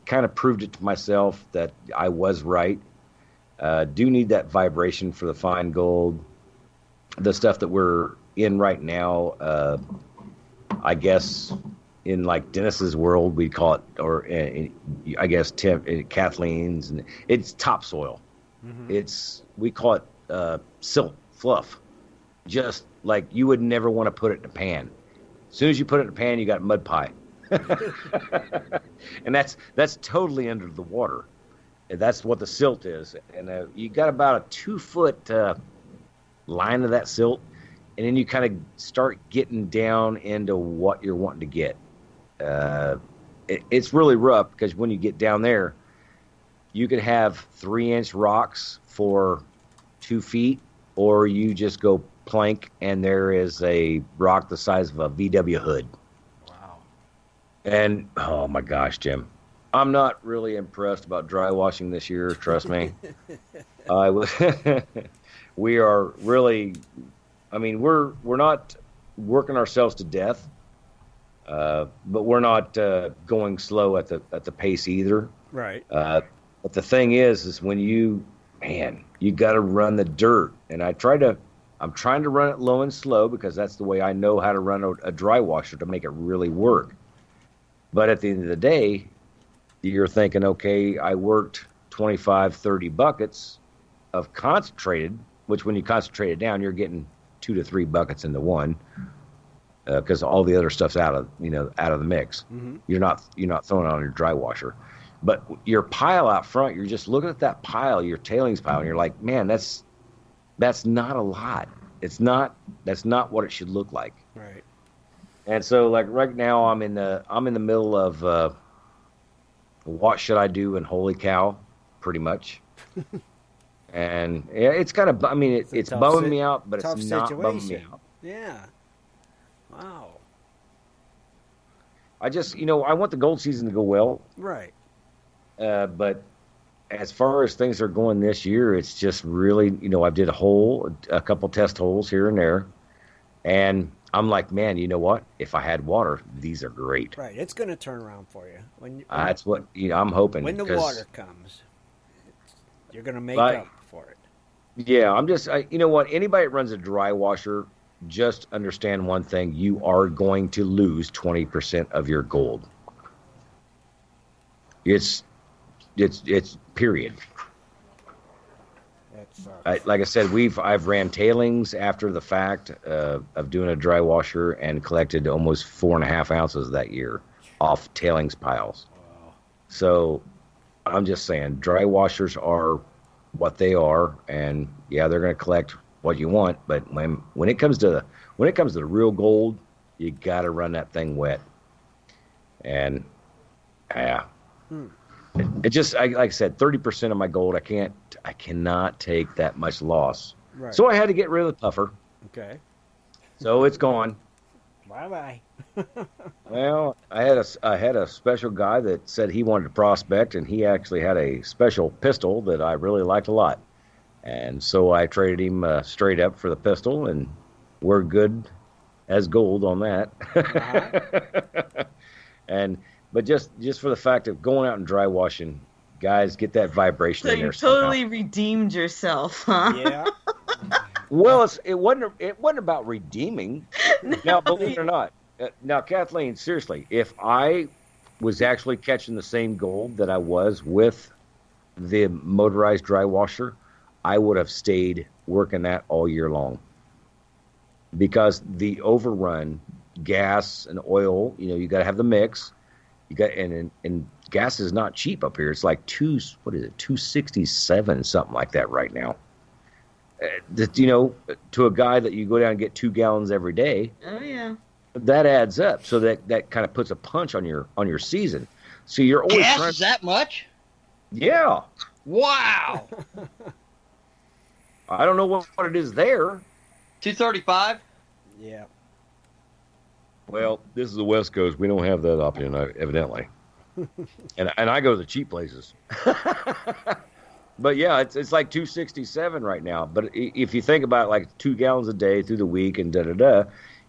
kind of proved it to myself that I was right. Do need that vibration for the fine gold. The stuff that we're in right now, I guess in like Dennis's world, we call it, or I guess Kathleen's, and it's topsoil. Mm-hmm. We call it silt fluff. Just like you would never want to put it in a pan. As soon as you put it in a pan, you got mud pie. And that's totally under the water. And that's what the silt is. And you got about a 2-foot line of that silt, and then you kind of start getting down into what you're wanting to get. It's really rough because when you get down there, you could have 3-inch rocks for 2 feet, or you just go plank and there is a rock the size of a VW hood. Wow. And oh my gosh, Jim, I'm not really impressed about dry washing this year. Trust me. We are really, I mean, we're not working ourselves to death, but we're not going slow at the pace either. Right. But the thing is when you got to run the dirt, and I'm trying to run it low and slow because that's the way I know how to run a dry washer to make it really work. But at the end of the day, you're thinking, okay, I worked 25, 30 buckets of concentrated, which when you concentrate it down, you're getting 2 to 3 buckets into one, because all the other stuff's out of the mix. Mm-hmm. You're not throwing it on your dry washer. But your pile out front, you're just looking at that pile, your tailings pile, and you're like, man, that's not a lot. That's not what it should look like. Right. And so, like right now, I'm in the middle of what should I do, and holy cow, pretty much. And yeah, it's kind of, I mean, it's bumming me out, but it's not bumming me out. Yeah. Wow. I just, I want the gold season to go well. Right. But as far as things are going this year, it's just really, I did a couple test holes here and there, and I'm like, man, you know what? If I had water, these are great. Right. It's going to turn around for you. That's what I'm hoping. When the water comes, you're going to make up for it. Yeah, you know what? Anybody that runs a dry washer, just understand one thing: you are going to lose 20% of your gold. It's period. Like I said, I've ran tailings after the fact of doing a dry washer and collected almost 4.5 ounces that year off tailings piles. Wow. So I'm just saying, dry washers are what they are, and yeah, they're going to collect what you want. But when it comes to the real gold, you got to run that thing wet. And yeah. It just, like I said, 30% of my gold, I cannot take that much loss. Right. So I had to get rid of the puffer. Okay. So it's gone. Bye-bye. Well, I had a special guy that said he wanted to prospect, and he actually had a special pistol that I really liked a lot. And so I traded him straight up for the pistol, and we're good as gold on that. Uh-huh. But just for the fact of going out and dry washing, guys, get that vibration in there. So you totally redeemed yourself, huh? Yeah. Well, it wasn't about redeeming. Now, believe it or not, now Kathleen, seriously, if I was actually catching the same gold that I was with the motorized dry washer, I would have stayed working that all year long. Because the overrun, gas and oil, you got to have the mix. You got and gas is not cheap up here. It's like $2.67, something like that right now. To a guy that you go down and get 2 gallons every day. Oh yeah. That adds up. So that kind of puts a punch on your season. So you're always gas is that much? Yeah. Wow. I don't know what it is there. $2.35. Yeah. Well, this is the West Coast. We don't have that option, evidently. and I go to the cheap places. But yeah, it's like $2.67 right now. But if you think about it, like 2 gallons a day through the week and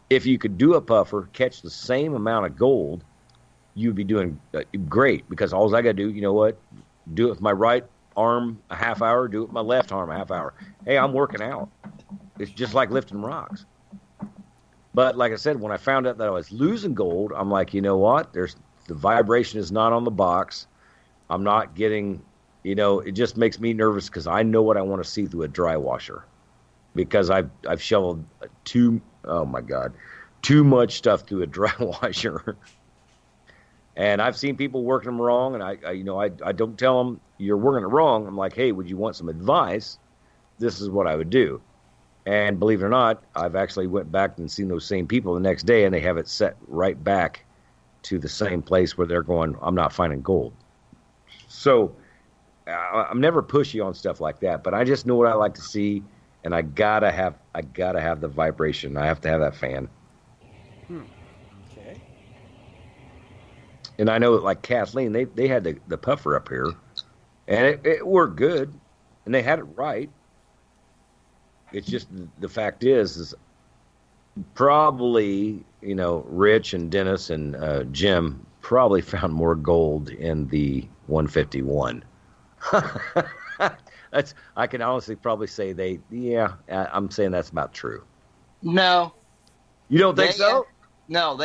if you could do a puffer, catch the same amount of gold, you'd be doing great. Because all I got to do, you know what? Do it with my right arm a half hour, do it with my left arm a half hour. Hey, I'm working out. It's just like lifting rocks. But like I said, when I found out that I was losing gold, I'm like, you know what? The vibration is not on the box. I'm not getting, it just makes me nervous because I know what I want to see through a dry washer. Because I've shoveled too much stuff through a dry washer. And I've seen people working them wrong, and I don't tell them you're working it wrong. I'm like, hey, would you want some advice? This is what I would do. And believe it or not, I've actually went back and seen those same people the next day, and they have it set right back to the same place where they're going, I'm not finding gold. So I'm never pushy on stuff like that, but I just know what I like to see, and I gotta have the vibration. I have to have that fan. Okay. And I know that, like Kathleen, they had the puffer up here, and it worked good, and they had it right. It's just the fact is probably, Rich and Dennis and Jim probably found more gold in the 151. I can honestly probably say I'm saying that's about true. No. You don't think so? No,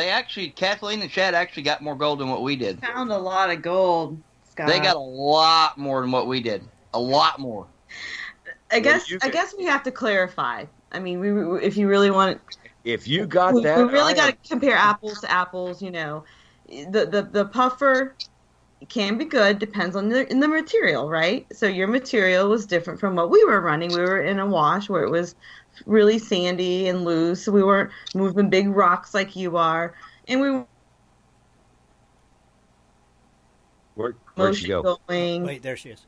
Kathleen and Shad actually got more gold than what we did. Found a lot of gold, Scott. They got a lot more than what we did. A lot more. I guess we have to clarify. I mean, if you really want, if you got that, we really got to compare apples to apples. The puffer can be good, depends on the material, right? So your material was different from what we were running. We were in a wash where it was really sandy and loose, so we weren't moving big rocks like you are, and we were. Where'd she go? Wait, there she is.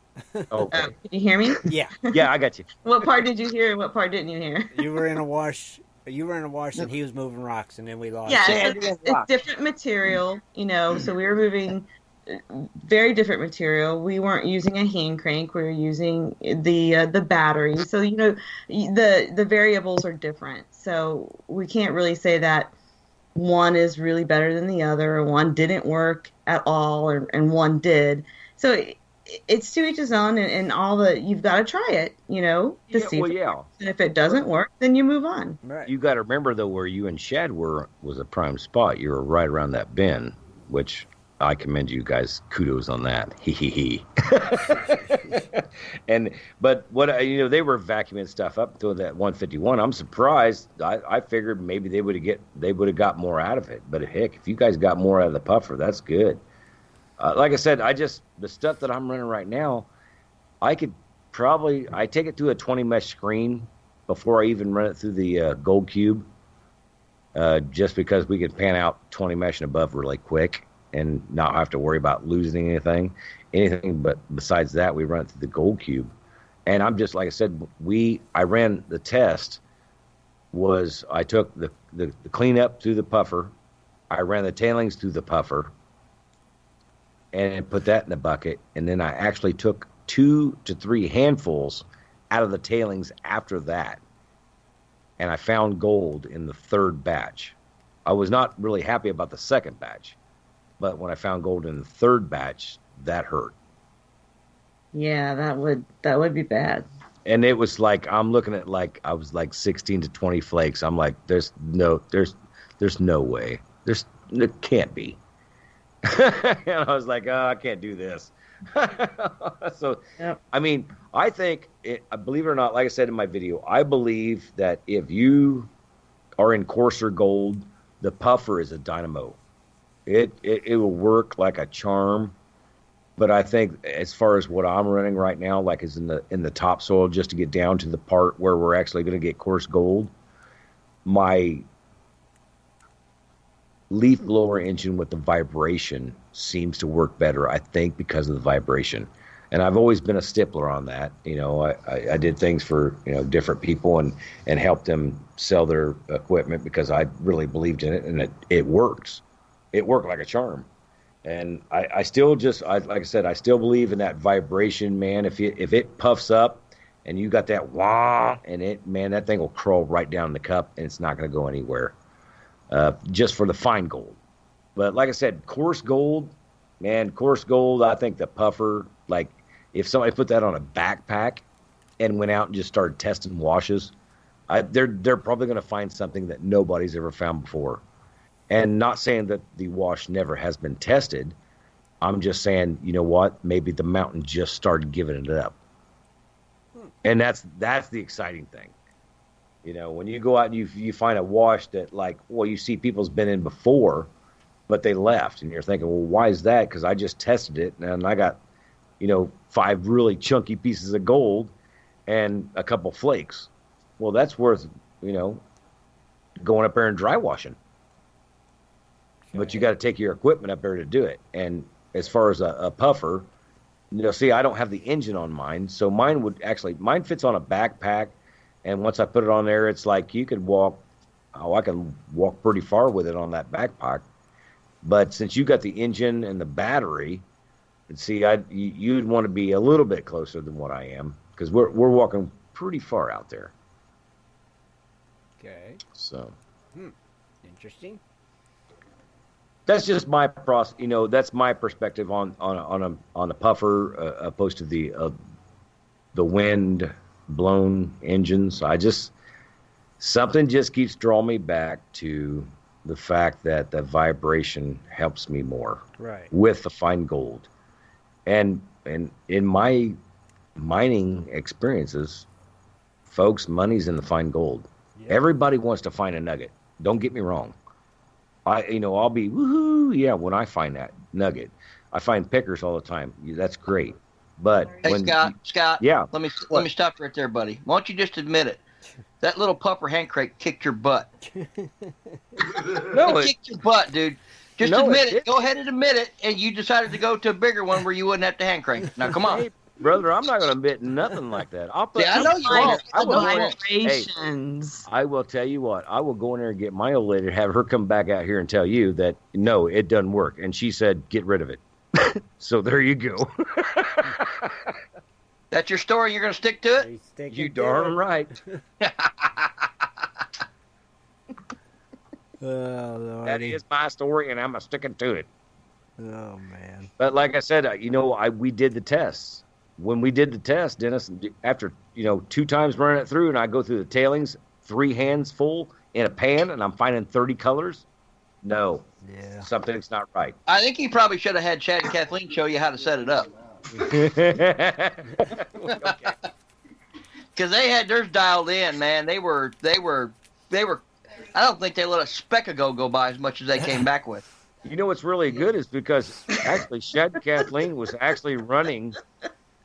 Okay. Can you hear me? Yeah. Yeah, I got you. What part did you hear and what part didn't you hear? You were in a wash, and he was moving rocks, and then we lost. Yeah, it's different material, so we were moving very different material. We weren't using a hand crank. We were using the battery. So, the variables are different. So we can't really say that one is really better than the other, or one didn't work at all, and one did. So it's to each his own, and all the you've got to try it, to see. And if it doesn't work, then you move on. Right. You got to remember though, where you and Shad was a prime spot. You were right around that bend, which I commend you guys. Kudos on that. He. But what they were vacuuming stuff up to that 151. I'm surprised. I figured maybe they would have got more out of it. But heck, if you guys got more out of the puffer, that's good. Like I said, the stuff that I'm running right now, I take it through a 20 mesh screen before I even run it through the Gold Cube, just because we could pan out 20 mesh and above really quick and not have to worry about losing anything. But besides that, we run it through the Gold Cube, and I'm just like I said, I ran the test. I took the cleanup through the puffer, I ran the tailings through the puffer, and put that in the bucket, and then I actually took 2 to 3 handfuls out of the tailings after that, and I found gold in the third batch. I was not really happy about the second batch, but when I found gold in the third batch, that hurt. Yeah, that would be bad. And it was like, I'm looking at I was like 16 to 20 flakes. I'm like, there's no way. It can't be. And I was like, I can't do this. So, yep. I mean, I think, believe it or not, like I said in my video, I believe that if you are in coarser gold, the puffer is a dynamo. It will work like a charm. But I think as far as what I'm running right now, like is in the topsoil, just to get down to the part where we're actually going to get coarse gold, my leaf blower engine with the vibration seems to work better, I think, because of the vibration. And I've always been a stippler on that. I did things for different people and helped them sell their equipment because I really believed in it, and it works. It worked like a charm. And I still like I said, I still believe in that vibration, man. If it puffs up and you got that wah, and that thing will crawl right down the cup, and it's not going to go anywhere. Just for the fine gold. But like I said, coarse gold, I think the puffer, like if somebody put that on a backpack and went out and just started testing washes, they're probably going to find something that nobody's ever found before. And not saying that the wash never has been tested. I'm just saying, you know what? Maybe the mountain just started giving it up. And that's the exciting thing. When you go out and you find a wash that you see people's been in before, but they left. And you're thinking, well, why is that? Because I just tested it and I got, 5 really chunky pieces of gold and a couple flakes. Well, that's worth, going up there and dry washing. But you got to take your equipment up there to do it. And as far as a puffer, see, I don't have the engine on mine. So mine fits on a backpack. And once I put it on there, it's like you could walk. I can walk pretty far with it on that backpack. But since you got the engine and the battery, and see, you'd want to be a little bit closer than what I am because we're walking pretty far out there. Okay. So. Interesting. That's just my that's my perspective on a puffer opposed to the wind blown engines. Something just keeps drawing me back to the fact that the vibration helps me more, right, with the fine gold. And in my mining experiences, folks, money's in the fine gold. Yep. Everybody wants to find a nugget. Don't get me wrong. I'll be woohoo, yeah, when I find that nugget. I find pickers all the time. That's great. But hey, Scott, yeah. Let me stop you right there, buddy. Why don't you just admit it? That little puffer hand crate kicked your butt. No, it kicked your butt, dude. Just admit it. Go ahead and admit it. And you decided to go to a bigger one where you wouldn't have to hand crank. Now, come on. Hey, brother, I'm not going to admit nothing like that. I know you won't. Vibrations. I will tell you what. I will go in there and get my old lady, have her come back out here and tell you that, no, it doesn't work. And she said, get rid of it. So there you go. That's your story. You're going to stick to it? You darn right. Oh, that is my story, and I'm sticking to it. Oh man. But like I said, we did the tests. When we did the test, Dennis, after 2 times running it through, and I go through the tailings, 3 hands full in a pan, and I'm finding 30 colors. No, something's not right. I think you probably should have had Shad and Kathleen show you how to set it up. Okay. Because they had theirs dialed in, man. They were. I don't think they let a speck of go by as much as they came back with. You know what's really good is because actually Shad and Kathleen was actually running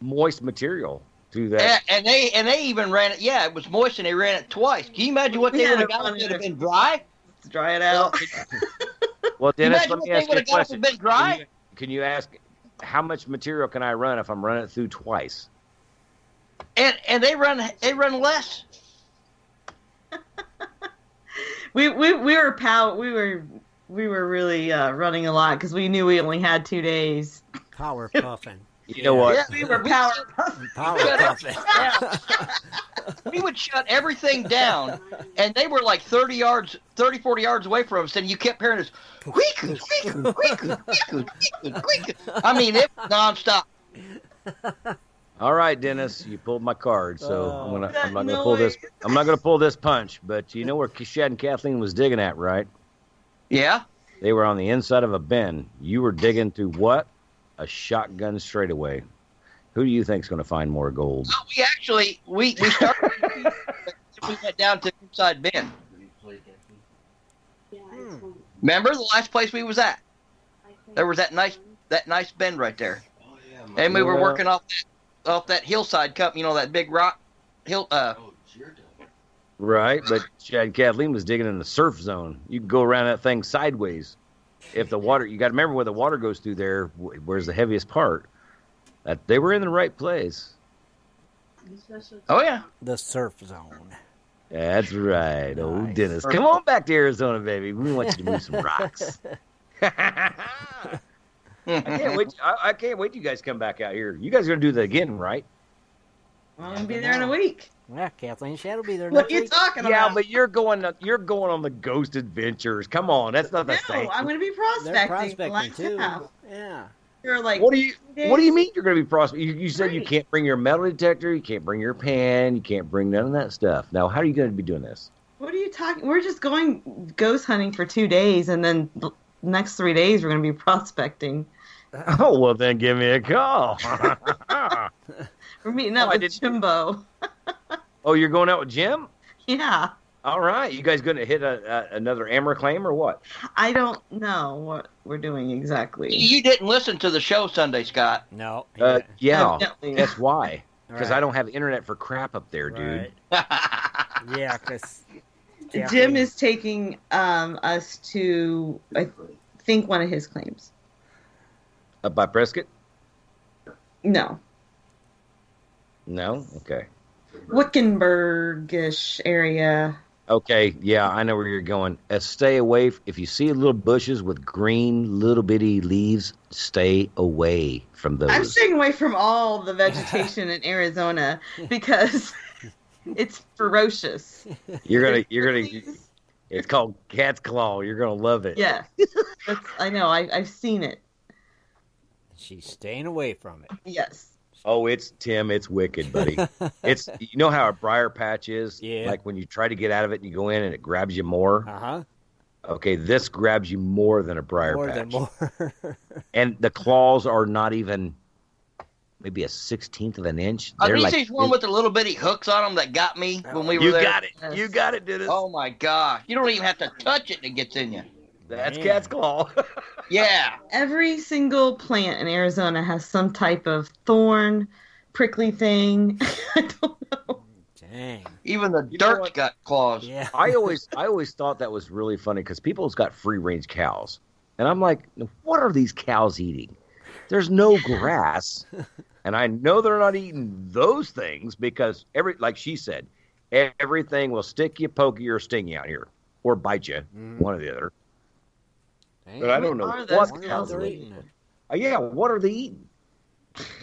moist material through that. And they even ran it. Yeah, it was moist, and they ran it twice. Can you imagine what they would have got if it had been dry? Dry it out. Well, Dennis, let me ask you a If it question. been dry? Can you ask how much material can I run if I'm running it through twice? And they run less. We were really running a lot because we knew we only had 2 days. Power puffing. You know what? Yeah, We were power. Power puffing. We would shut everything down, and they were like 40 yards away from us, and you kept hearing this, "Squeak, squeak, squeak, squeak, squeak." I mean, it was nonstop. All right, Dennis, you pulled my card, so I'm not gonna no pull way. this. I'm not gonna pull this punch. But you know where Shad and Kathleen was digging at, right? Yeah. They were on the inside of a bin. You were digging through what? A shotgun straightaway. Who do you think's going to find more gold? Well, we actually we started. We went down to the inside bin. Remember the last place we was at? There was that nice bend right there, and we were working off that hillside cup. That big rock hill. Right, but Shad and Kathleen was digging in the surf zone. You can go around that thing sideways. If the water, you got to remember where the water goes through there, where's the heaviest part. That they were in the right place. Oh yeah, The surf zone. That's right. Oh, Nice. Dennis. Come on back to Arizona, baby. We want you to move some rocks. I can't wait. I can't wait till you guys come back out here. You guys are going to do that again, right? I'm gonna be there in a week. Yeah, Kathleen Shad will be there What next are you week. talking Yeah, about? but you're going on the ghost adventures. Come on, that's not the same. No, I'm gonna be They're prospecting. the last prospecting too. half. Yeah. You're like, What do you mean you're going to be prospecting? You said you Right. can't bring your metal detector, you can't bring your pan, you can't bring none of that stuff. Now, how are you going to be doing this? what are you talking? We're just going ghost hunting for 2 days, and then the next 3 days we're gonna be prospecting. Oh, well, then give me a call. We're meeting up I with didn't- Jimbo. Oh, you're going out with Jim? Yeah, All right. You guys going to hit another Amber claim or what? I don't know what we're doing exactly. you didn't listen to the show Sunday, Scott. No. Yeah. Evidently. That's why. Because Right. I don't have internet for crap up there, dude. Right. Yeah, because Jim is taking us to, I think, one of his claims. Up by Prescott? No, No? Okay. Wickenburg-ish area. Okay, yeah, I know where you're going. Stay away. If you see little bushes with green little bitty leaves, stay away from those. I'm staying away from all the vegetation in Arizona because it's ferocious. You're gonna. It's called cat's claw. You're gonna love it. Yeah, I know. I've seen it. she's staying away from it. Yes. Oh, it's wicked, buddy. It's how a briar patch is. Yeah. Like when you try to get out of it and you go in and it grabs you more. Uh-huh. Okay, this grabs you more than a briar More patch. than more. And the claws are not even maybe a 16th of an inch. Are They're these like these one with the little bitty hooks on them that got me when we were you there? got it. Yes. You got it, Dennis. Oh my gosh! You don't even have to touch it and it gets in you. That's Man. cat's claw. Yeah. Every single plant in Arizona has some type of thorn, prickly thing. I don't know. Dang. Even the You know dirt's what? got claws. Yeah. I always thought that was really funny because people's got free range cows, and I'm like, what are these cows eating? There's no grass, and I know they're not eating those things because like she said, everything will stick you, poke you, or sting you out here, or bite you, one or the other. Dang. But I don't know What are what those Wonder cows what they're are eating. eating. Yeah, what are they eating?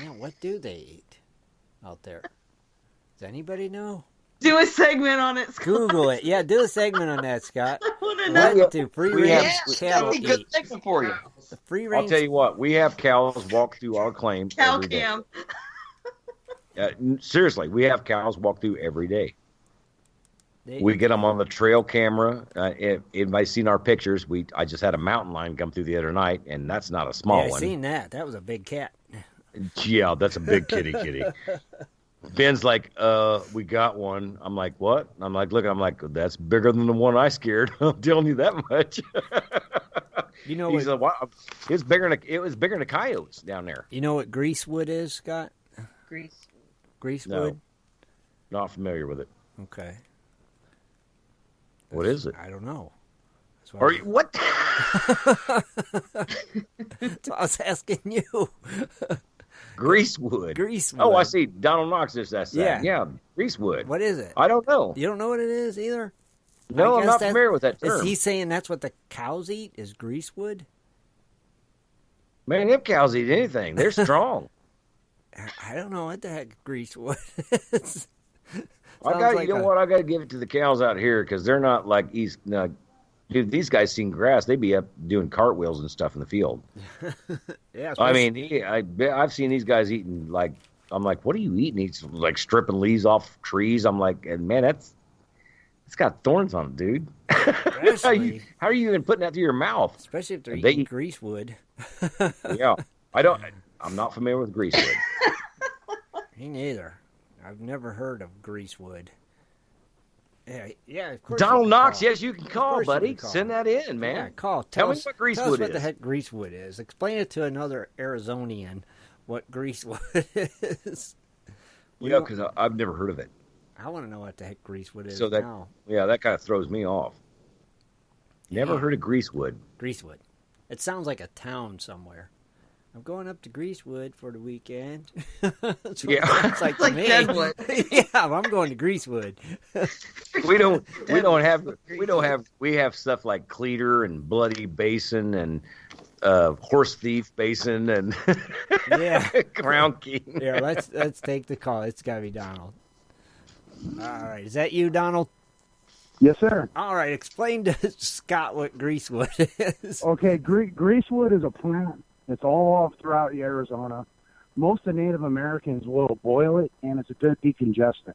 Yeah, what do they eat out there? Does anybody know? Do a segment on it, Scott. Google it. Yeah, do a segment on that, Scott. I want to know. What do free range that'd cattle be a good eat? segment for you. The free I'll range. tell you what, we have cows walk through our claim Cow every day. cam. Seriously, we have cows walk through every day. They- We get them on the trail camera. If anybody's seen our pictures, I just had a mountain lion come through the other night, and that's not a small yeah, I one. seen that. That was a big cat. Yeah, that's a big kitty. Ben's like, we got one. I'm like, what? I'm like, look, that's bigger than the one I scared. I'm telling you that much. You know He's what? like, wow, it was bigger than the coyotes down there. You know what greasewood is, Scott? Grease. Greasewood. No, not familiar with it. Okay. What is it? I don't know. That's why Are you what? that's why I was asking you. Greasewood. Greasewood. Oh, I see. Donald Knox just asked that. Yeah. Yeah, greasewood. What is it? I don't know. You don't know what it is either? No, I I'm guess not that- familiar with that Is term. he saying that's what the cows eat? Is greasewood? Man, them cows eat anything. They're strong. I don't know what the heck greasewood is. I Sounds got like you know a- what? I got to give it to the cows out here because they're not like East. Dude, these guys seen grass. They be up doing cartwheels and stuff in the field. Yeah, I mean, I've seen these guys eating like. I'm like, what are you eating? He's like stripping leaves off trees. I'm like, and man, it's got thorns on it, dude. especially, how are you even putting that through your mouth? especially if they're They eating eat- greasewood. Yeah, I'm not familiar with greasewood. Me neither. I've never heard of greasewood. Yeah, of course. Donald you can Knox, call. yes, you can call, course you buddy. can call. Send that in, man. Yeah, call. Tell me us, what tell us greasewood what the is. heck greasewood is. Explain it to another Arizonian what greasewood is. Yeah, because I've never heard of it. I want to know what the heck greasewood is So that- now. Yeah, that kind of throws me off. Never Yeah. heard of greasewood. Greasewood. It sounds like a town somewhere. I'm going up to Greasewood for the weekend. That's what Yeah. it sounds like to Like me. Deadwood. Yeah, I'm going to Greasewood. We have stuff like Cleater and Bloody Basin and Horse Thief Basin and Yeah. Crown King. Here, let's take the call. It's got to be Donald. All right, is that you, Donald? Yes, sir. All right, explain to Scott what greasewood is. Okay, greasewood is a plant. It's all throughout Arizona. Most of the Native Americans will boil it, and it's a good decongestant.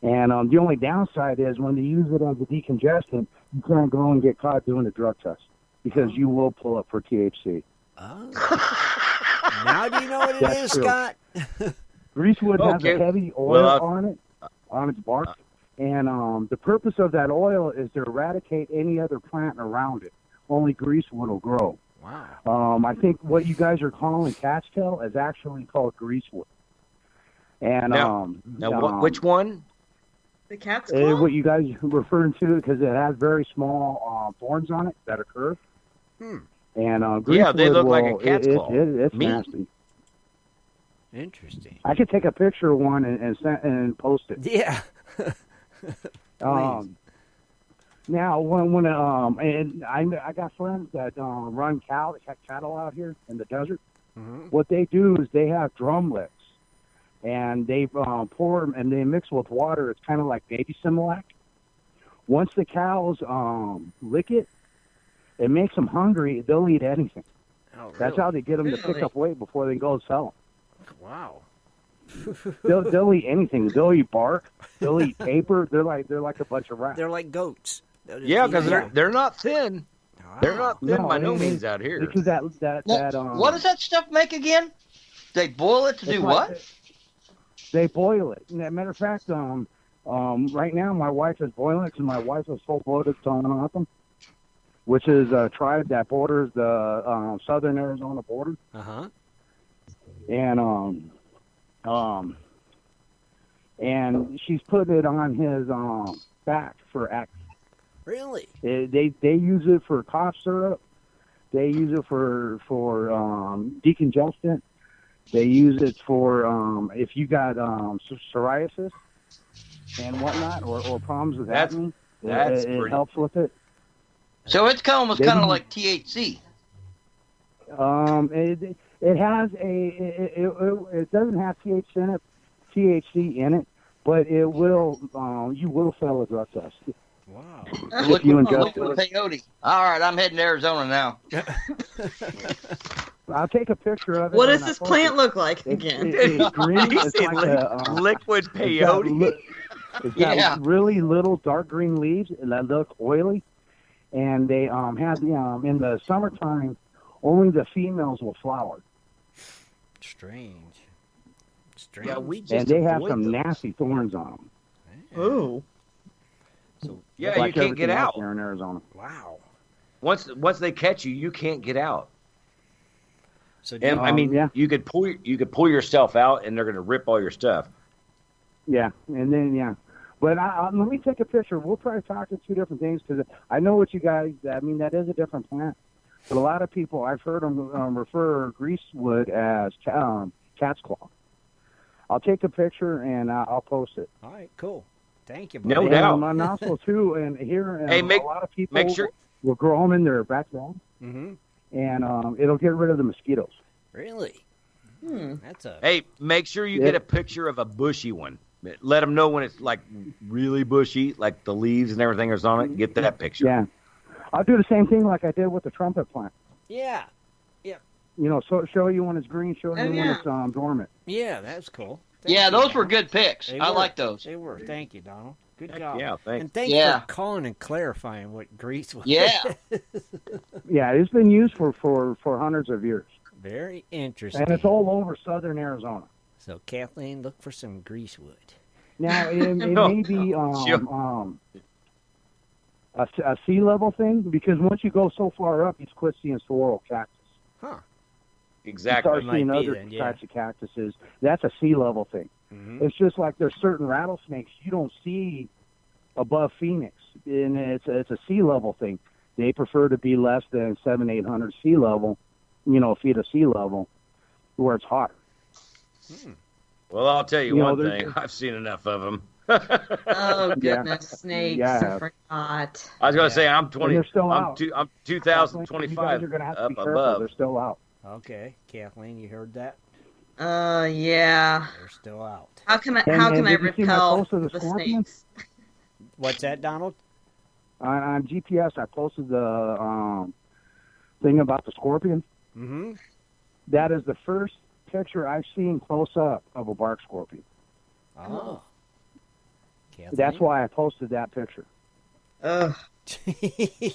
And the only downside is when they use it as a decongestant, you can't go and get caught doing a drug test because you will pull up for THC. Oh. Now do you know what it That's is, true. Scott? Greasewood has Okay. a heavy oil Well, on its bark, and the purpose of that oil is to eradicate any other plant around it. Only greasewood will grow. Wow. I think what you guys are calling catskill is actually called greasewood. And Which one? The cat's what you guys are referring to, because it has very small thorns on it that are curved. Hmm. And Yeah, they greasewood look like a will- cat's claw. it's Meat. nasty. Interesting. I could take a picture of one and post it. Yeah. Now, when and I got friends that run cattle out here in the desert. Mhm. What they do is they have drum licks, and they pour them and they mix with water. It's kind of like baby Similac. Once the cows lick it, it makes them hungry. They'll eat anything. Oh, That's how they get them to pick Really? up weight before they go sell Wow. them. They'll eat anything. They'll eat bark. They'll eat paper. They're like a bunch of rats. They're like goats. They'll just Yeah, eat because it. they're not thin. Wow. They're not thin by no it- means out here. Because that What does that stuff make again? They boil it to do it's what? like- They boil it. And as a matter of fact, right now my wife is boiling it because my wife is full-blooded Toney, which is a tribe that borders the southern Arizona border. Uh-huh. And she's put it on his back for X. Really? They use it for cough syrup. They use it for decongestant. They use it for if you got psoriasis and whatnot, or problems with That's- acne. that's it pretty- helps with it. So it's almost They kind of do- like THC. It has it doesn't have THC in it. but it will. You will fail a drug test. Wow. If you ingest Liquid it. peyote. All right, I'm heading to Arizona now. I'll take a picture of it. What and does I'll this post plant it. look like again? It's green. He It's said like a, liquid it's got peyote. It's got Yeah. really little dark green leaves that look oily, and they have in the summertime only the females will flower, Strange. Yeah, we just and they have avoid some those. nasty thorns on them. Ooh. So, Yeah, Like you can't get everything else out. here in Arizona. wow. Once they catch you, you can't get out. So, And I mean, yeah. you could pull yourself out, and they're going to rip all your stuff. Yeah, and then but let me take a picture. We'll probably talk to two different things because I know what you guys. I mean, that is a different plant. But a lot of people, I've heard them refer greasewood as cat's claw. I'll take a picture and I'll post it. all right, cool. Thank you. No buddy. doubt. And also too, and here Hey, a lot of people make sure- will grow them in their backyard, Mm-hmm. and it'll get rid of the mosquitoes. Really? That's a. Hey, make sure you Yeah. get a picture of a bushy one. Let them know when it's like really bushy, like the leaves and everything is on it. Get that picture. Yeah, I'll do the same thing like I did with the trumpet plant. Yeah. So show you when it's green, show you when yeah. it's dormant. Yeah, that's cool. Yeah, you, those were Donald. good picks. They I were. like those. They were. Thank you, Donald. Good Heck job. yeah, thanks. And thanks Yeah. for calling and clarifying what grease was. Yeah. Yeah, it's been used for hundreds of years, Very interesting. and it's all over southern Arizona. So, Kathleen, look for some greasewood. Now it No. may be Sure. a sea level thing because once you go so far up, you quit seeing sorrel cactus. Huh. You Exactly. start seeing Might be other then, yeah. types of cactuses. That's a sea level thing. Mm-hmm. It's just like there's certain rattlesnakes you don't see above Phoenix, and it's a sea level thing. They prefer to be less than 700-800 sea level, feet of sea level, where it's hot. Well, I'll tell you You know, one there's- thing. I've seen enough of them. Oh Yeah. goodness, snakes! Yeah. I forgot. I was going to say I'm 20. they're still I'm out. I'm You 2025 guys are going to have to up be careful. above. They're still out. Okay, Kathleen, you heard that? Yeah. They're still out. How can I And did you see my repel post of the the scorpion? snakes? What's that, Donald? On GPS, I posted the thing about the scorpion. Mm-hmm. That is the first picture I've seen close up of a bark scorpion. Oh. Kathleen? That's why I posted that picture. Ugh.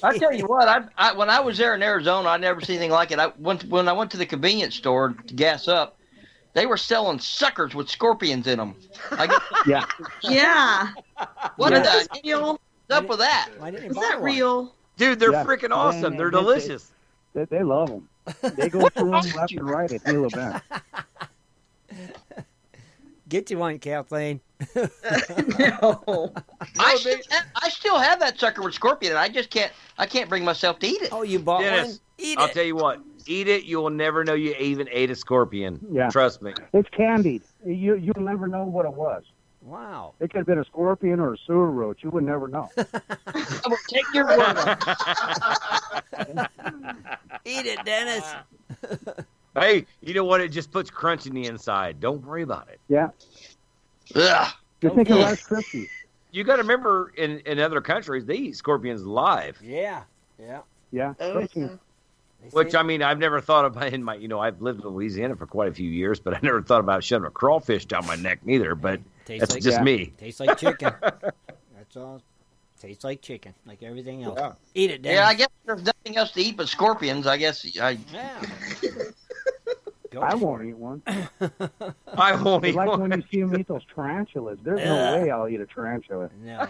I tell you what, I when I was there in Arizona, I never seen anything like it. When I went to the convenience store to gas up, they were selling suckers with scorpions in them. Yeah. Yeah. What Yeah. is Is that? that real? What's up with that? Why didn't you Is buy that one? real? Dude, they're Yeah. freaking awesome. And They're they- delicious. They love them. They go through them left and right at Hilo Bend. Get you one, Kathleen. No. I still have that sucker with scorpion, and I can't bring myself to eat it. Oh, you bought Dennis, one? Eat I'll it. tell you what. Eat it. You will never know you even ate a scorpion. Yeah. Trust me. It's candied. You'll never know what it was. Wow. It could have been a scorpion or a sewer roach. You would never know. I will take your word on it. Eat it, Dennis. Hey, you know what? It just puts crunch in the inside. Don't worry about it. Yeah. Ugh. Just think of Rice Krispies. You got to remember, in other countries, they eat scorpions live. Yeah. Yeah. Yeah. Protein. They Which, say- I mean, I've never thought about in my, I've lived in Louisiana for quite a few years, but I never thought about shoving a crawfish down my neck neither. But tastes that's like, just Yeah. me. tastes like chicken. That's all. Tastes like chicken, like everything else. Yeah. Eat it, Dennis. Yeah, I guess there's nothing else to eat but scorpions. I guess Yeah. Go I for won't it. eat one. I won't It's eat like one. when you see them eat those tarantulas. There's no Yeah. way I'll eat a tarantula. No,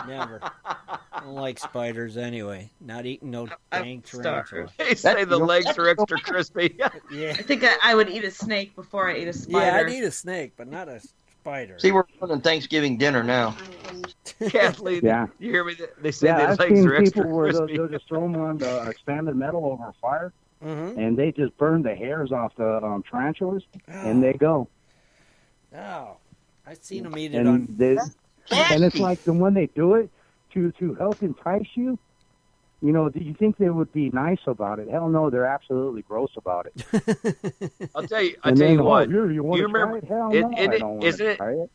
never. I don't like spiders anyway. Not eating no dang tarantula. They say the legs are extra crispy. Yeah. I think I would eat a snake before I eat a spider. Yeah, I'd eat a snake, but not a spider. See, we're running Thanksgiving dinner now. Kathleen, Yeah. you hear me? They say Yeah, their I've legs seen are extra people where crispy. they'll just throw them on the expanded metal over a fire, Mm-hmm. and they just burn the hairs off the tarantulas, and they go. Oh, I've seen them eat it And on. and it's like the when they do it to help entice you. Do you think they would be nice about it? Hell no, they're absolutely gross about it. I'll tell you And then, what. here, you want you to try remember? it? Hell It- no, it- I don't want isn't to it- try it.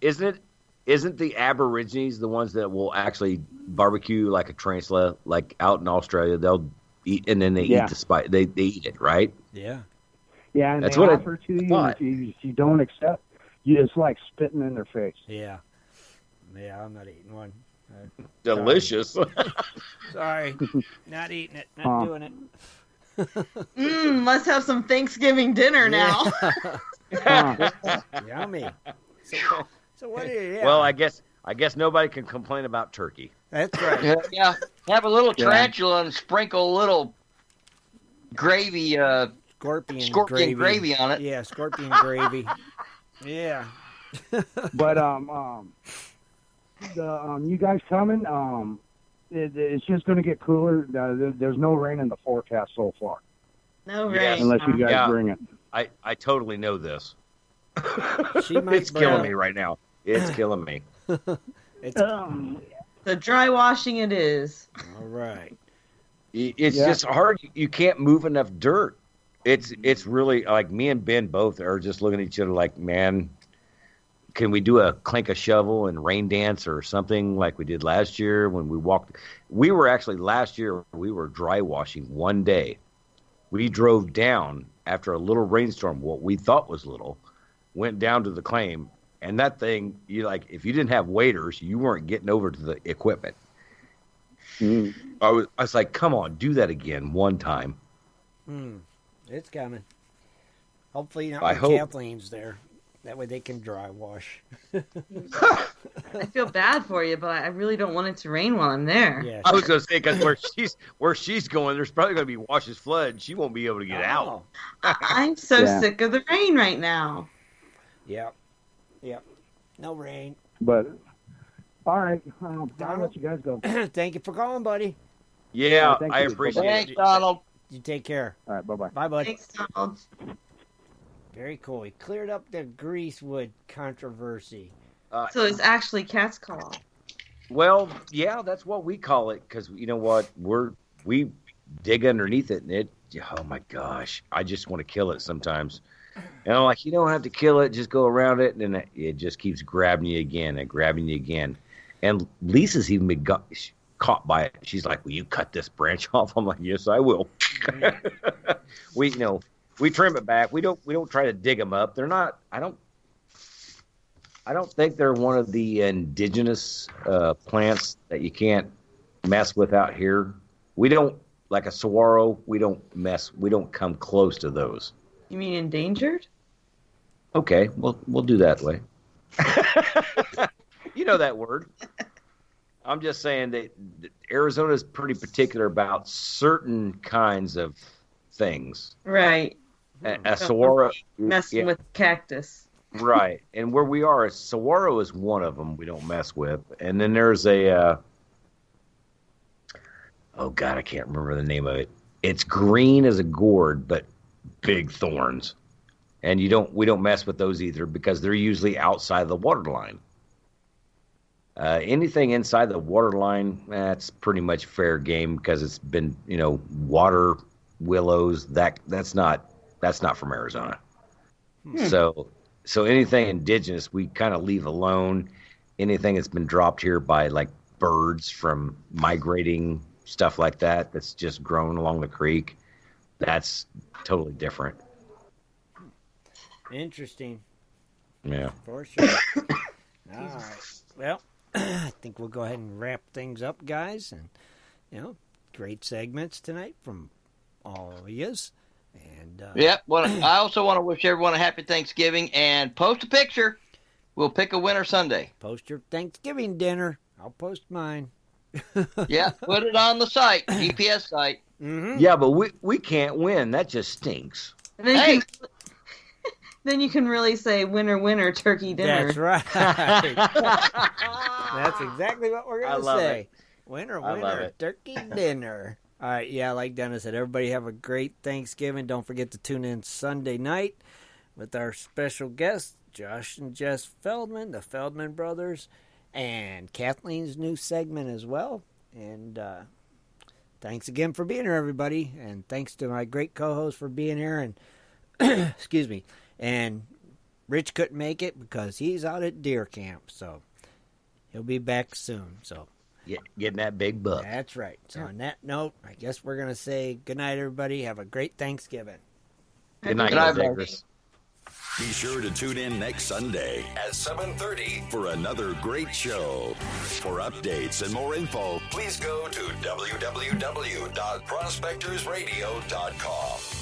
Isn't the Aborigines the ones that will actually barbecue like a tarantula, like out in Australia? They'll eat, and then they eat the spice. They eat it, right? Yeah. Yeah, and That's they what offer to you, and if you don't accept, you just like spitting in their face. Yeah. Yeah, I'm not eating one. Delicious. Sorry. Not eating it. Not doing it. Let's have some Thanksgiving dinner now. Yummy. So what is Well, I guess nobody can complain about turkey. That's right. Yeah. Have a little tarantula and sprinkle a little gravy, Scorpion gravy on it. Yeah, scorpion gravy. Yeah. But you guys coming? It's just going to get cooler. There's no rain in the forecast so far. No rain. Yes. Unless you guys bring it. I totally know this. It's killing me right now. It's killing me. The dry washing it is. All right. It's just hard. You can't move enough dirt. It's really like me and Ben both are just looking at each other like, man, can we do a clank a shovel and rain dance or something like we did last year when we walked? We were actually last year, we were dry washing one day. We drove down after a little rainstorm, what we thought was little, went down to the claim, and that thing, if you didn't have waders, you weren't getting over to the equipment. I was like, come on, do that again one time. It's coming. Hopefully not I when hope. Kathleen's there. That way they can dry wash. I feel bad for you, but I really don't want it to rain while I'm there. Yeah. I was going to say, because where she's going, there's probably going to be washes flood. She won't be able to get out. I'm so sick of the rain right now. Yep. No rain. But, all right. I'll let you guys go. Thank you for calling, buddy. Yeah, Thank I you. appreciate Thanks, it. Donald. You take care. All right, bye-bye. Bye, buddy. Thanks, Donald. Very cool. He cleared up the greasewood controversy. So it's actually cat's claw. Well, yeah, that's what we call it, because you know what? We dig underneath it, and oh my gosh, I just want to kill it sometimes. And I'm like, you don't have to kill it, just go around it, and then it just keeps grabbing you again and grabbing you again. And Lisa's even been caught by it. She's like, will you cut this branch off? I'm like, yes, I will. We trim it back. We don't try to dig them up. They're not. I don't think they're one of the indigenous plants that you can't mess with out here. We don't, like a saguaro. We don't come close to those. You mean endangered? Okay, we'll do that way. You know that word. I'm just saying that Arizona is pretty particular about certain kinds of things. Right. A saguaro. Messing with cactus. Right. And where we are, saguaro is one of them we don't mess with. And then there's oh God, I can't remember the name of it. It's green as a gourd, but big thorns. And we don't mess with those either because they're usually outside the water line. Anything inside the water line, that's pretty much fair game because it's been, water willows. That's not from Arizona. So anything indigenous, we kind of leave alone. Anything that's been dropped here by like birds from migrating, stuff like that, that's just grown along the creek, that's totally different. Interesting. Yeah. For sure. All right. Well, I think we'll go ahead and wrap things up, guys. And, great segments tonight from all of yous. And Yep. Well, I also want to wish everyone a happy Thanksgiving and post a picture. We'll pick a winner Sunday. Post your Thanksgiving dinner. I'll post mine. Yeah, put it on the site, GPS site. Mm-hmm. Yeah, but we can't win. That just stinks. And then then you can really say winner, winner, turkey dinner. That's right. That's exactly what we're going to say. It. Winner, I love winner, it. turkey dinner. All right, yeah, like Dennis said, everybody have a great Thanksgiving. Don't forget to tune in Sunday night with our special guests, Josh and Jess Feldman, the Feldman brothers, and Kathleen's new segment as well. And thanks again for being here, everybody. And thanks to my great co-host for being here. And excuse me. And Rich couldn't make it because he's out at deer camp. So he'll be back soon. So Getting that big buck. that's right. So on that note, I guess we're gonna say good night, everybody. Have a great Thanksgiving. Good night, Good night, guys. buddy. Be sure to tune in next Sunday at 7:30 for another great show. For updates and more info, please go to www.prospectorsradio.com.